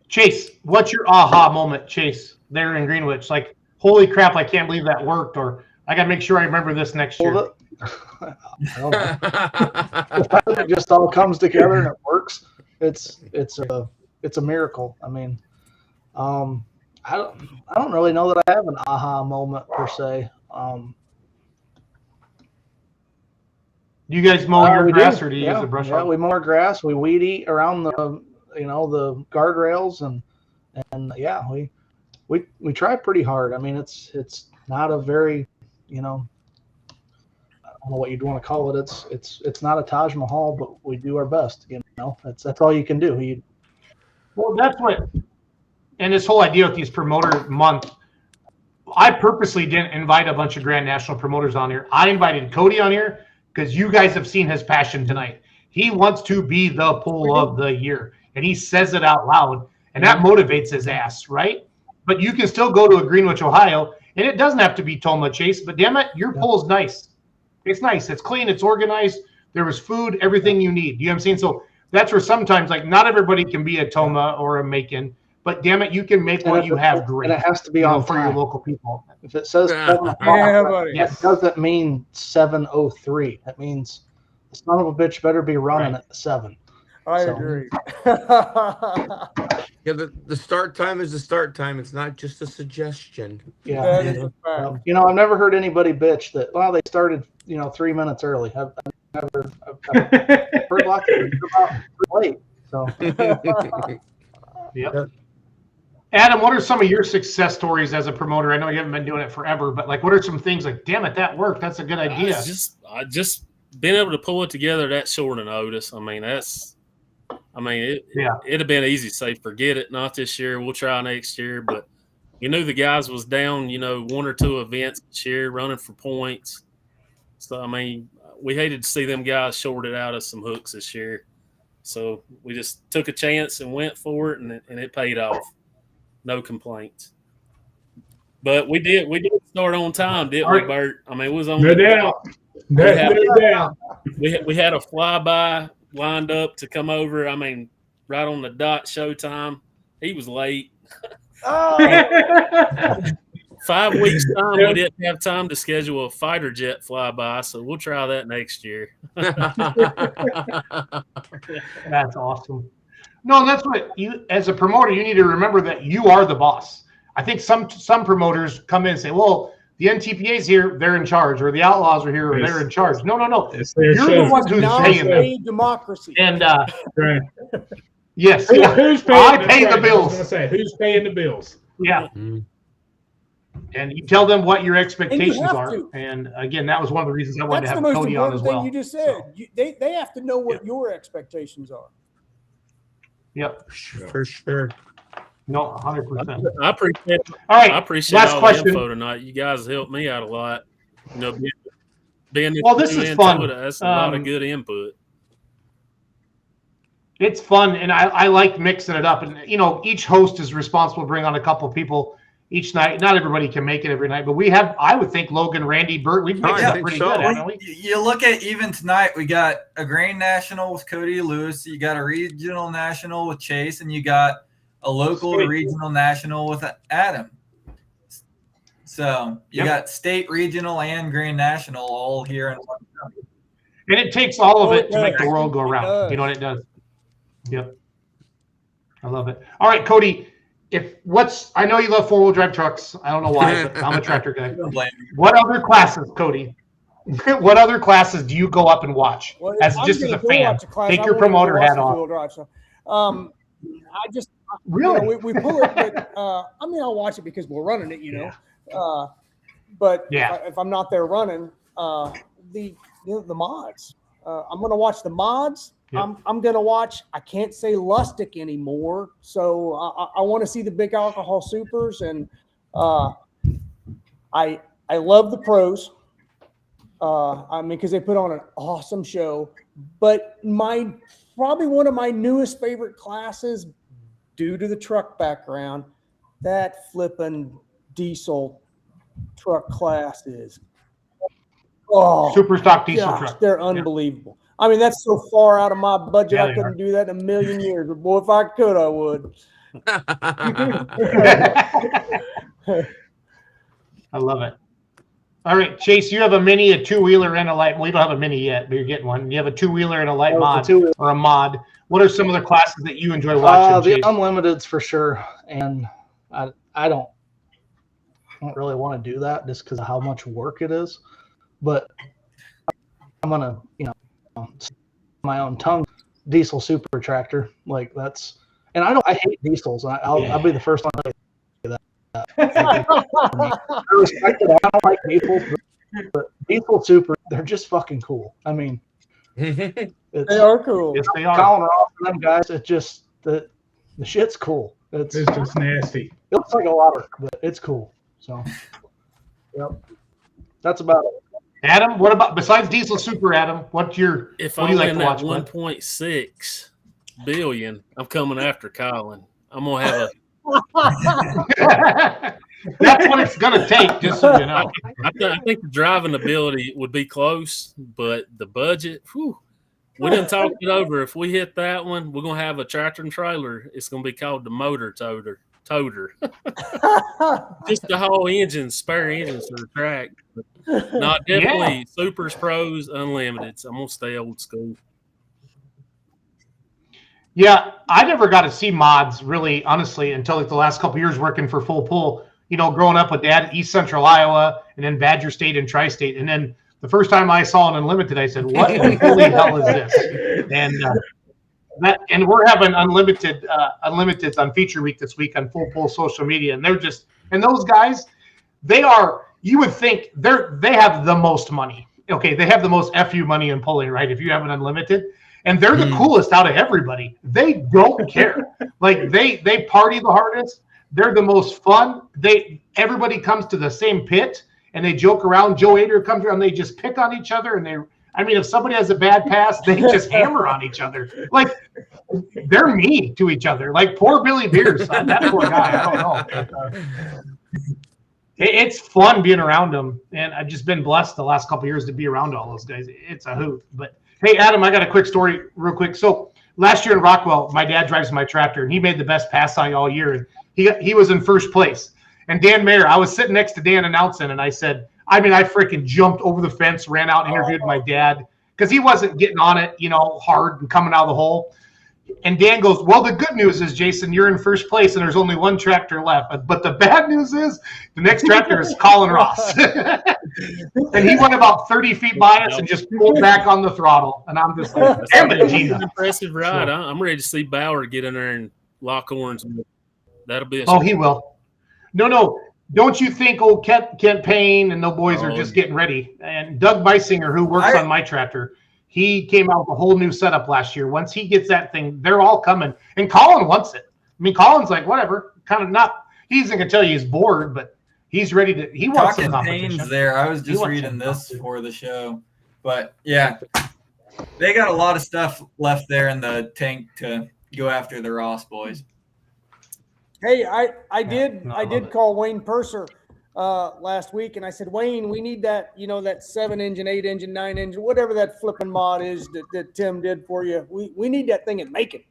Chase, what's your aha moment, Chase, there in Greenwich? Like, holy crap, I can't believe that worked, or I got to make sure I remember this next year. Well, I don't know. It just all comes together and it works. It's a miracle. I mean, I don't really know that I have an aha moment per se. Do you guys mow your We grass, do. or do you Yeah, use a brush yeah, hog? we mow our grass. We weed eat around the the guardrails and yeah, we try pretty hard. I mean, it's not a very, I don't know what you'd want to call it. It's not a Taj Mahal, but we do our best. That's all you can do. Well, that's what, and this whole idea with these promoter month, I purposely didn't invite a bunch of Grand National promoters on here. I invited Cody on here because you guys have seen his passion tonight. He wants to be the pull of the year, and he says it out loud, and that motivates his ass, right? But you can still go to a Greenwich, Ohio, and it doesn't have to be Toma, Chase, but damn it, your pull is nice. It's nice. It's clean. It's organized. There was food, everything you need. You know what I'm saying? So that's where sometimes, like, not everybody can be a Toma or a Macon, but damn it, you can make what you have great. And it has to be on for your time. local people. If it says Yeah. 7 o'clock, Yeah, buddy. that doesn't mean 7:03. That means the son of a bitch better be running Right. at 7. I So- agree. Yeah, the start time is the start time. It's not just a suggestion. Yeah. That is a fact. I've never heard anybody bitch that, well, they started, 3 minutes early. I've heard lots of people about late. So Yep. Adam, what are some of your success stories as a promoter? I know you haven't been doing it forever, but like, what are some things like, damn it, that worked. That's a good idea. I just been able to pull it together that short of notice. It'd have been easy to say, forget it, not this year. We'll try next year. But the guys was down, 1 or 2 events this year running for points. So, we hated to see them guys shorted out of some hooks this year. So we just took a chance and went for it, and it paid off. No complaints. But we did start on time, didn't we, Bert? It was on. No doubt. No doubt. We had a flyby lined up to come over. Right on the dot showtime. He was late. Oh, 5 weeks time, we didn't have time to schedule a fighter jet flyby, so we'll try that next year. That's awesome. No, that's what you, as a promoter, you need to remember that you are the boss. I think some promoters come in and say, well, the NTPA's here, they're in charge, or the Outlaws are here, or they're in charge. No. It's their You're show. the ones who's now paying them. a democracy. And Right. yes, Who's paying I the pay the price? bills. I was gonna say, who's paying the bills? yeah. Mm. And you tell them what your expectations have are. to. And again, that was one of the reasons I wanted That's to the have most Cody on important as thing well. you just said. So, They have to know what your expectations are. yep. For sure. No, 100%. I appreciate All right. I appreciate last all question. the info tonight. You guys helped me out a lot. Being Well, this is fun. That's a lot of good input. It's fun, and I like mixing it up. And each host is responsible to bring on a couple of people each night. Not everybody can make it every night, but we have, I would think, Logan, Randy, Bert, we've mixed I it up think pretty so. good, haven't we? You look at even tonight, we got a Grand National with Cody Lewis. You got a regional national with Chase, and you got a local Sweet. regional national with Adam. So you Yep. got state, regional, and Grand National all here in one time. And it takes all of Oh, it it to make the does. world go It around. does. You know what it does? Yep. I love it. All right, Cody. I know you love 4-wheel drive trucks. I don't know why, but I'm a tractor guy. Don't blame me. What other classes, Cody? What other classes do you go up and watch Well, as I'm just as gonna a go fan? watch a class. Take I your won't even promoter watch hat the off. wheel drive, so, I just Really? we pull it, but I mean, I'll watch it because we're running it, But Yeah. if I'm not there running, the mods, I'm going to watch the mods. Yep. I'm going to watch. I can't say Lustig anymore, so I want to see the big alcohol supers, and I love the pros. I mean, because they put on an awesome show. But probably one of my newest favorite classes, due to the truck background, that flipping diesel truck class is. Oh, Super stock diesel gosh, truck. they're unbelievable. I mean, that's so far out of my budget. Yeah, I they couldn't do that in a million years. But boy, if I could, I would. I love it. All right, Chase, you have a mini, a two-wheeler, and a light. Well, you don't have a mini yet, but you're getting one. You have a two-wheeler and a light mod or a mod. What are some of the classes that you enjoy watching, The Chase? Unlimiteds for sure, and I don't really want to do that just because of how much work it is. But I'm gonna, my own tongue, diesel super tractor, like that's. And I hate diesels. I'll be the first one to say that. I respect it. I don't like diesels, but diesel super, they're just fucking cool. I mean, They are cool. Yes, they are. Colin Ross and them guys, it's just the shit's cool. It's just nasty. It looks like a lot of work, but it's cool. So, yep, that's about it. Adam, what about besides diesel super? Adam, If what do I you like win to that watch? Bud? 1.6 billion, I'm coming after Colin. I'm gonna have That's what it's gonna take, just so you know. I think the driving ability would be close, but the budget, whew, we didn't talk it over. If we hit that one, we're gonna have a tractor and trailer. It's gonna be called the motor toter. Just the whole engine, spare engines for the track. Not definitely supers, pros, unlimited. So I'm gonna stay old school. Yeah, I never got to see mods really, honestly, until like the last couple of years working for Full Pull. Growing up with Dad in East Central Iowa, and then Badger State and Tri-State, and then the first time I saw an Unlimited, I said, "What the holy hell is this?" And we're having unlimiteds on Feature Week this week on Full Pull social media, and those guys, you would think they have the most money. Okay, they have the most FU money in pulling, right? If you have an unlimited. And they're the coolest out of everybody. They don't care. Like they party the hardest. They're the most fun. Everybody comes to the same pit and they joke around. Joe Ader comes around. They just pick on each other. And if somebody has a bad pass, they just hammer on each other. Like they're mean to each other. Like poor Billy Beers. That poor guy. I don't know. It's fun being around them. And I've just been blessed the last couple of years to be around all those guys. It's a hoot. But hey, Adam, I got a quick story real quick. So last year in Rockwell, my dad drives my tractor, and he made the best pass on all year. And he was in first place. And Dan Mayer, I was sitting next to Dan announcing, and I said, I freaking jumped over the fence, ran out and interviewed my dad because he wasn't getting on it, hard and coming out of the hole. And Dan goes, well, the good news is, Jason, you're in first place, and there's only one tractor left. But the bad news is the next tractor is Colin Ross. And he went about 30 feet by us and just pulled back on the throttle. And I'm just like, damn it, That's Gina. an impressive ride. I'm ready to see Bauer get in there and lock horns. That'll be Oh, he will. No. Don't you think old Kent Payne and the boys are just getting ready? And Doug Meisinger, who works on my tractor, he came out with a whole new setup last year. Once he gets that thing, they're all coming. And Colin wants it. Colin's like, whatever, kind of not. He isn't going to tell you he's bored, but he's ready to. He wants some competition. Payne's there. I was just reading this for the show. But, yeah, they got a lot of stuff left there in the tank to go after the Ross boys. Hey, I did call Wayne Purser last week, and I said, Wayne, we need that, that 7-engine, 8-engine, 9-engine, whatever that flipping mod is that Tim did for you. We need that thing in Macon.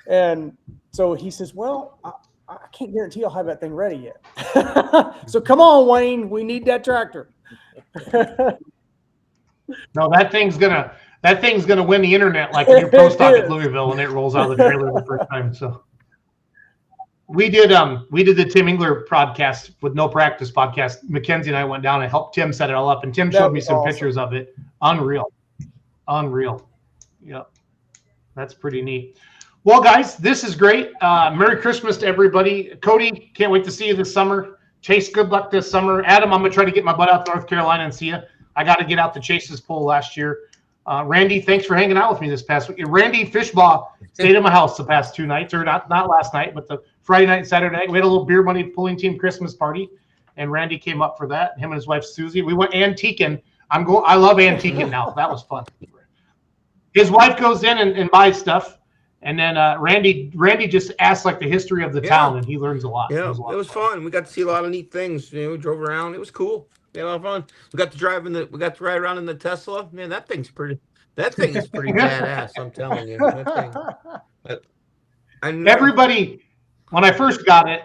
And so he says, well, I can't guarantee I'll have that thing ready yet. So come on, Wayne, we need that tractor. No, that thing's gonna win the internet like in your pro stock at Louisville when it rolls out of the trailer the first time. So we did the Tim Engler podcast with No Practice podcast. Mackenzie and I went down and helped Tim set it all up, and Tim showed me some pictures of it. Unreal. Yep, that's pretty neat. Well, guys, this is great. Merry Christmas to everybody. Cody, can't wait to see you this summer. Chase, good luck this summer. Adam, I'm gonna try to get my butt out to North Carolina and see you. I got to get out to Chase's pool last year. Randy, thanks for hanging out with me this past week. Randy Fishbaugh stayed at my house the past 2 nights, or not last night, but the Friday night, Saturday night. We had a little beer money pulling team Christmas party, and Randy came up for that. Him and his wife Susie. We went antiquing. I love antiquing now. That was fun. His wife goes in and buys stuff, and then Randy just asks like the history of the town, and he learns a lot. Yeah, it was fun. We got to see a lot of neat things. We drove around. It was cool. We had a lot of fun. We got to ride around in the Tesla. Man, that thing is pretty badass. I'm telling you. Everybody, when I first got it,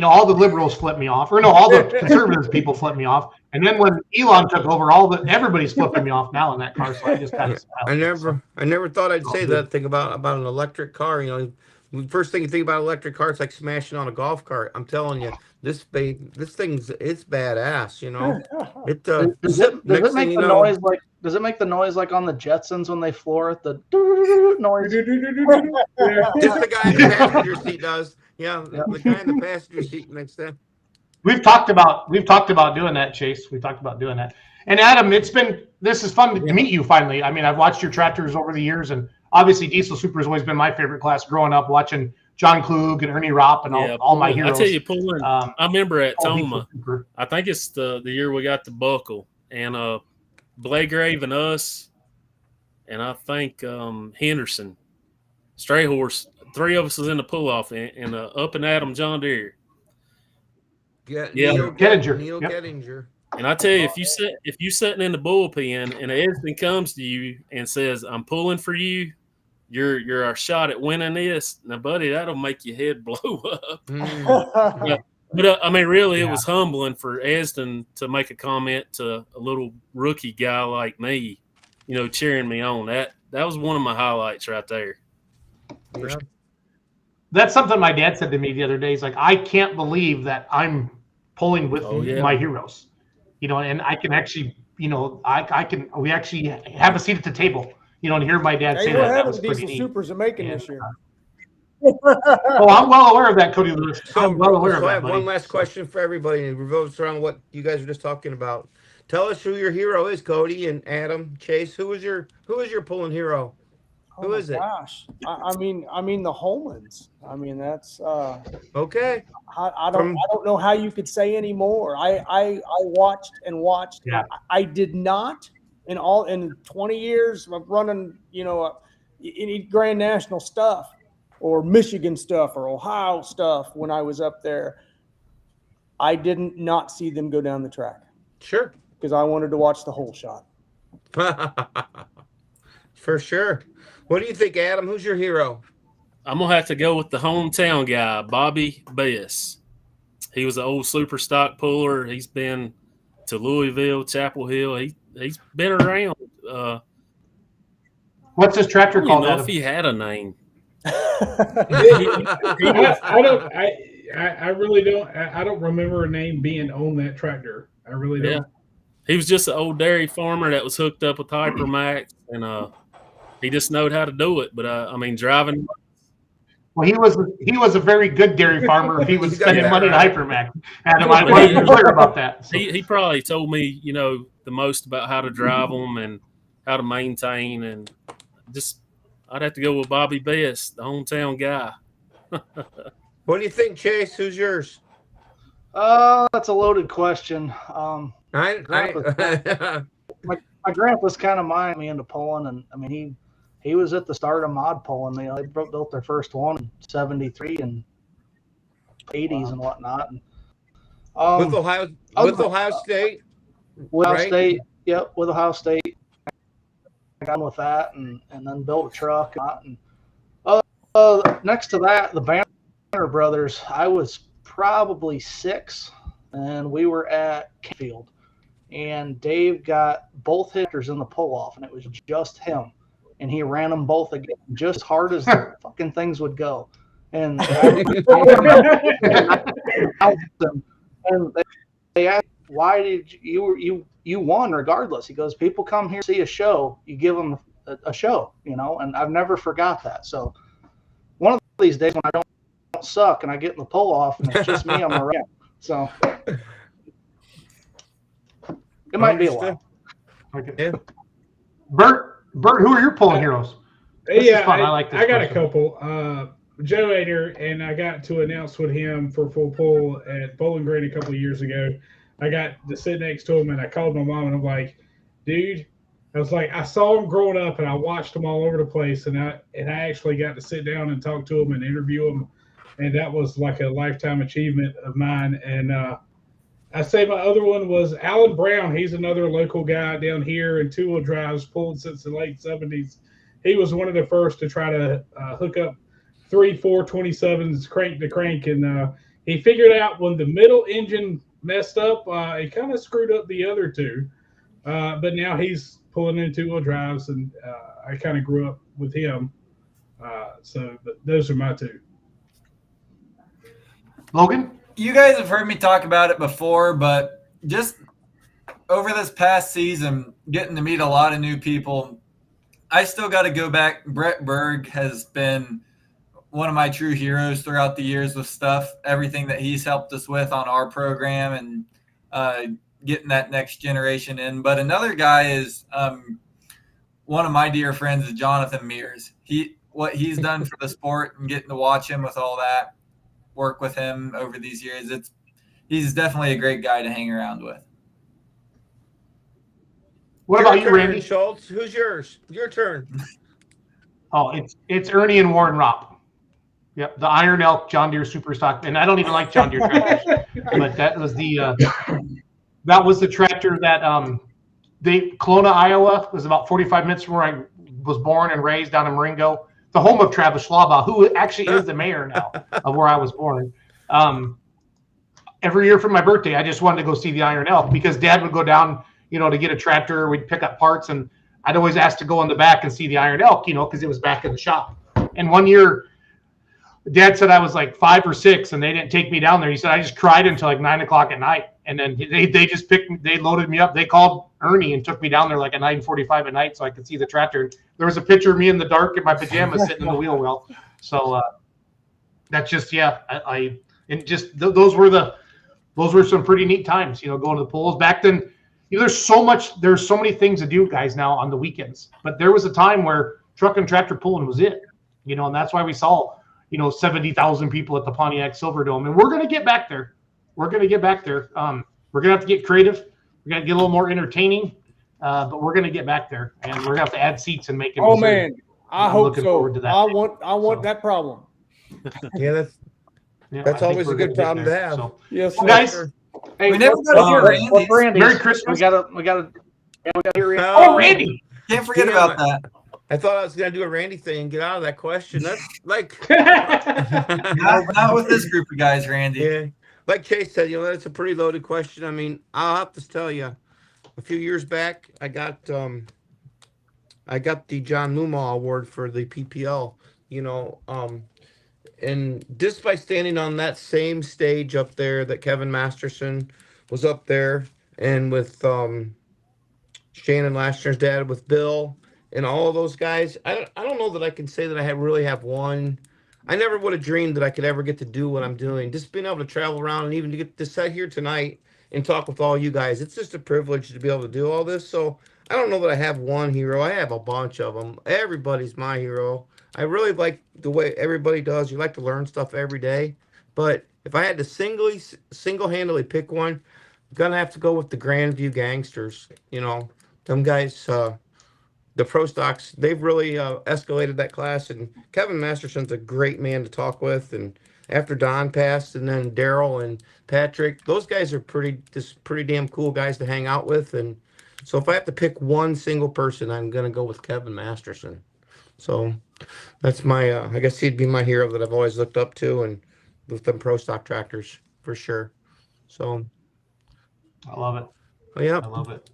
all the liberals flipped me off, or no, all the conservatives people flipped me off. And then when Elon took over, everybody's flipping me off now in that car. So I just kind of smiled. I never thought I'd say that thing about an electric car. The first thing you think about electric car, it's like smashing on a golf cart. I'm telling you, it's badass. It does it make the noise like? Does it make the noise like on the Jetsons when they floor it? The noise. Just the guy in the passenger seat does. Yeah, the guy in the passenger seat next to him. We've talked about doing that, Chase. We've talked about doing that. And Adam, this is fun to meet you finally. I mean, I've watched your tractors over the years, and obviously Diesel Super has always been my favorite class growing up, watching John Klug and Ernie Ropp and all my heroes. I tell you, pulling. I remember at Toma. I think it's the year we got the buckle, and Blagrave and us, and I think Henderson, Stray Horse. 3 of us was in the pull-off and up and Adam John Deere. Neil Gettinger. And I tell you, if you sitting in the bullpen and Edson comes to you and says, "I'm pulling for you," you're our shot at winning this. Now, buddy, that'll make your head blow up. But I mean, really, it was humbling for Esden to make a comment to a little rookie guy like me, cheering me on. That was one of my highlights right there. Yeah. That's something my dad said to me the other day. He's like, I can't believe that I'm pulling with my heroes, and I can actually, we actually have a seat at the table, and hear my dad say that was pretty neat. Supers are making this year. I'm well aware of that, Cody Lewis. I'm well aware of that. I have one last question for everybody, and it revolves around what you guys were just talking about. Tell us who your hero is, Cody and Adam, Chase. Who is your pulling hero? Who is it? Gosh, I mean the Holmans. I mean that's okay. I don't know how you could say any more. I watched and watched. Yeah. I did not in 20 years of running any Grand National stuff or Michigan stuff or Ohio stuff when I was up there. I didn't not see them go down the track. Sure. Because I wanted to watch the whole shot. For sure. What do you think, Adam? Who's your hero? I'm going to have to go with the hometown guy, Bobby Bess. He was an old super stock puller. He's been to Louisville, Chapel Hill. He's been around. What's his tractor called? I don't know if he had a name. I really don't. I don't remember a name being on that tractor. I really don't. Yeah. He was just an old dairy farmer that was hooked up with Hypermax, and he just knowed how to do it. But driving. Well, he was a very good dairy farmer if he was spending money on Hypermax. Adam, I want to be clear about that. So. He probably told me, the most about how to drive them and how to maintain, and just I'd have to go with Bobby Bess, the hometown guy. What do you think, Chase? Who's yours? That's a loaded question. My grandpa's kind of minded me into pulling, and I mean he was at the start of mod pulling. They built their first one in '73 and '80s and whatnot. And, with Ohio State. With Ohio State, yep, with Ohio State. I got on with that, and then built a truck. And next to that, the Banner brothers. I was probably 6, and we were at Canfield. And Dave got both hitters in the pull-off, and it was just him. And he ran them both again just as hard as the fucking things would go. And and they asked, why did you won regardless? He goes, people come here to see a show, you give them a show, you know, and I've never forgot that. So one of these days when I don't suck and I get in the pull off and it's just me on the ramp. So it might be a while. Okay. Yeah. Bert, who are your pulling heroes? This is fun. I like this I got question. a couple. Joe Ader, and I got to announce with him for full pull at Bowling Green a couple of years ago. I got to sit next to him, and I called my mom, and I'm like, dude, I was like, I saw him growing up, and I watched him all over the place, and I actually got to sit down and talk to him and interview him, and that was like a lifetime achievement of mine. And I say my other one was Alan Brown. He's another local guy down here in two-wheel drives, pulled since the late 70s. He was one of the first to try to hook up 3 427s crank to crank, and he figured out when the middle engine messed up, it kind of screwed up the other two, but now he's pulling in two-wheel drives, and I kind of grew up with him, so those are my two. Logan? You guys have heard me talk about it before, but just over this past season, getting to meet a lot of new people, I still got to go back. Brett Berg has been one of my true heroes throughout the years with stuff, everything that he's helped us with on our program and getting that next generation in. But another guy is one of my dear friends is Jonathan Mears. What he's done for the sport and getting to watch him with all that, work with him over these years, he's definitely a great guy to hang around with. What about you, Randy? Schultz? Who's yours? Your turn. Oh, it's Ernie and Warren Ropp. Yep, the Iron Elk John Deere Super Stock, and I don't even like John Deere tractors, but that was the tractor that Kelowna, Iowa, was about 45 minutes from where I was born and raised, down in Marengo, the home of Travis Schlabach, who actually is the mayor now of where I was born. Every year for my birthday, I just wanted to go see the Iron Elk because Dad would go down, to get a tractor. We'd pick up parts, and I'd always ask to go in the back and see the Iron Elk, because it was back in the shop. And one year, Dad said I was like 5 or 6, and they didn't take me down there. He said I just cried until like 9 o'clock at night, and then they just they loaded me up. They called Ernie and took me down there like at 9:45 at night so I could see the tractor. There was a picture of me in the dark in my pajamas sitting in the wheel well. So that's just those were some pretty neat times. Going to the polls back then. There's so many things to do, guys, now on the weekends. But there was a time where truck and tractor pulling was it. And that's why we saw 70,000 people at the Pontiac Silverdome, and we're going to get back there. We're going to get back there. We're going to have to get creative. We're going to get a little more entertaining, but we're going to get back there, and we're going to have to add seats and make it. Oh man, I hope so. Forward to that I want that problem. Yeah, that's always a good problem to have. So, Yes, well, guys. Hey, We never got to hear Randy's. Randy's. Merry Christmas. We gotta hear Randy. Oh, Randy. Can't forget about that. I thought I was going to do a Randy thing and get out of that question. That's like, Not with this group of guys, Randy. yeah, like Chase said, that's a pretty loaded question. I mean, I'll have to tell you, a few years back, I got the John Mumaw Award for the PPL, and just by standing on that same stage up there that Kevin Masterson was up there, and with Shannon Lashner's dad, with Bill, and all of those guys, I don't know that I can say that I really have one. I never would have dreamed that I could ever get to do what I'm doing. Just being able to travel around and even to get to sit here tonight and talk with all you guys, it's just a privilege to be able to do all this. So I don't know that I have one hero. I have a bunch of them. Everybody's my hero. I really like the way everybody does. You like to learn stuff every day. But if I had to single-handedly pick one, I'm going to have to go with the Grandview Gangsters. Them guys, the Pro Stocks, they've really escalated that class. And Kevin Masterson's a great man to talk with. And after Don passed, and then Daryl and Patrick, those guys are pretty damn cool guys to hang out with. And so if I have to pick one single person, I'm going to go with Kevin Masterson. So that's my, I guess he'd be my hero that I've always looked up to, and with them Pro Stock tractors for sure. So I love it. yeah, I love it.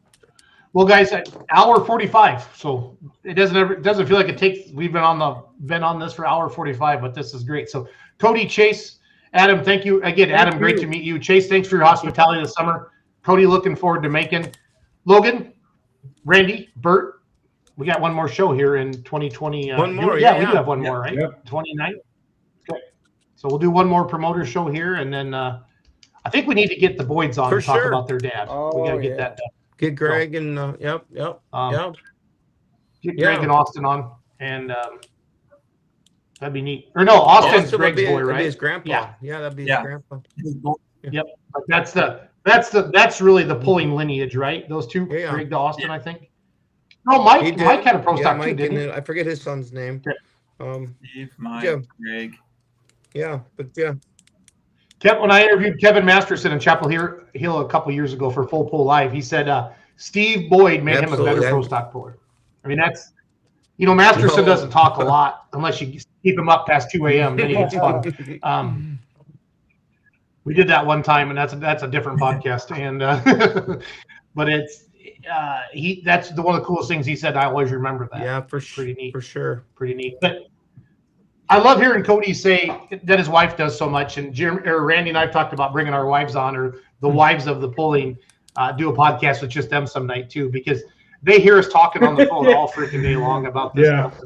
Well, guys, hour 45. So it doesn't feel like it takes. We've been on this for hour 45, but this is great. So Cody, Chase, Adam, thank you again. Adam, great to meet you. Chase, thanks for your hospitality this summer. Cody, looking forward to making. Logan, Randy, Bert, we got one more show here in 2020. One more, we do have one more, right? Yep. 29. Okay, so we'll do one more promoter show here, and then I think we need to get the Boyds on For to talk sure. about their dad. We got to get that done. Get Greg and yep. Get Yeah. Greg and Austin on, and that'd be neat. Or no, Austin's Austin would Greg's be, boy, that'd right? be his grandpa. Yeah. Yeah, that'd be Yeah. his grandpa. Yep. But that's really the pulling lineage, right? Those two, Yeah. Greg to Austin, I think. No, Mike He did. had a pro stock too, Mike didn't he? and I forget his son's name. Okay. Steve, Mike, Yeah. Greg. Yeah, but yeah. When I interviewed Kevin Masterson in Chapel Hill a couple years ago for Full Pull Live, he said Steve Boyd made him a better pro stock puller. I mean, that's, Masterson No. doesn't talk a lot unless you keep him up past 2 a.m. Then he gets fun. We did that one time, and that's a different podcast. And but it's that's one of the coolest things he said. I always remember that. Yeah, Pretty neat. For sure. Pretty neat. But I love hearing Cody say that his wife does so much. And Randy and I have talked about bringing our wives on, or the wives of the pulling, do a podcast with just them some night too, because they hear us talking on the phone all freaking day long about this stuff.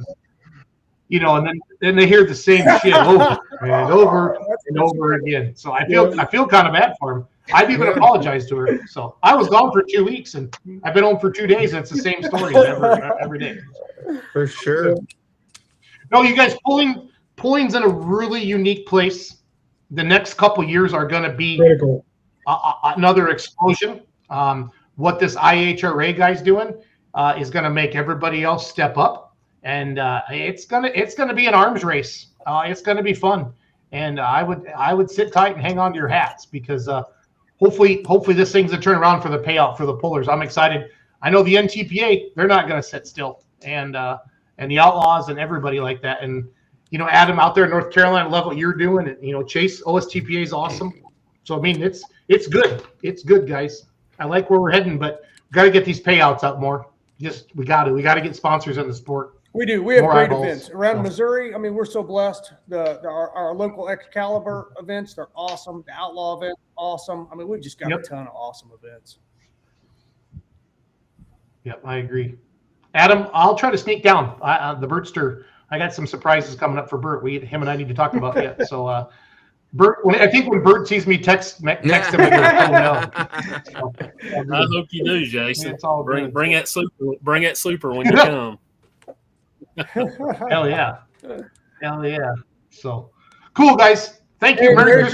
And then they hear the same shit over and over and over again. So I feel kind of bad for him. I've even apologized to her. So I was gone for 2 weeks, and I've been home for 2 days, and it's the same story every day. For sure. No, you guys, pulling's in a really unique place. The next couple years are going to be Critical. another explosion. What this IHRA guy's doing is going to make everybody else step up, and it's gonna be an arms race. It's going to be fun, and I would sit tight and hang on to your hats, because hopefully this thing's a turnaround for the payout for the pullers. I'm excited. I know the NTPA, they're not going to sit still, and the Outlaws and everybody like that. And, Adam out there in North Carolina, love what you're doing. And, Chase, OSTPA is awesome. So, I mean, it's good. It's good, guys. I like where we're heading, but we got to get these payouts up more. We got to get sponsors in the sport. We do. We have More great eyeballs. events around Missouri. I mean, we're so blessed. Our local Excalibur events, they're awesome. The Outlaw event, awesome. I mean, we've just got a ton of awesome events. Yep, I agree. Adam, I'll try to sneak down. The Bertster, I got some surprises coming up for Bert. Him and I need to talk about yet. So, Bert, I think when Bert sees me text him, I go, oh, no. I hope you do, Jason. It's all good. Bring that super. Bring that super when you come. Hell yeah. So cool, guys. Thank you. Hey, Merry Merry Christmas.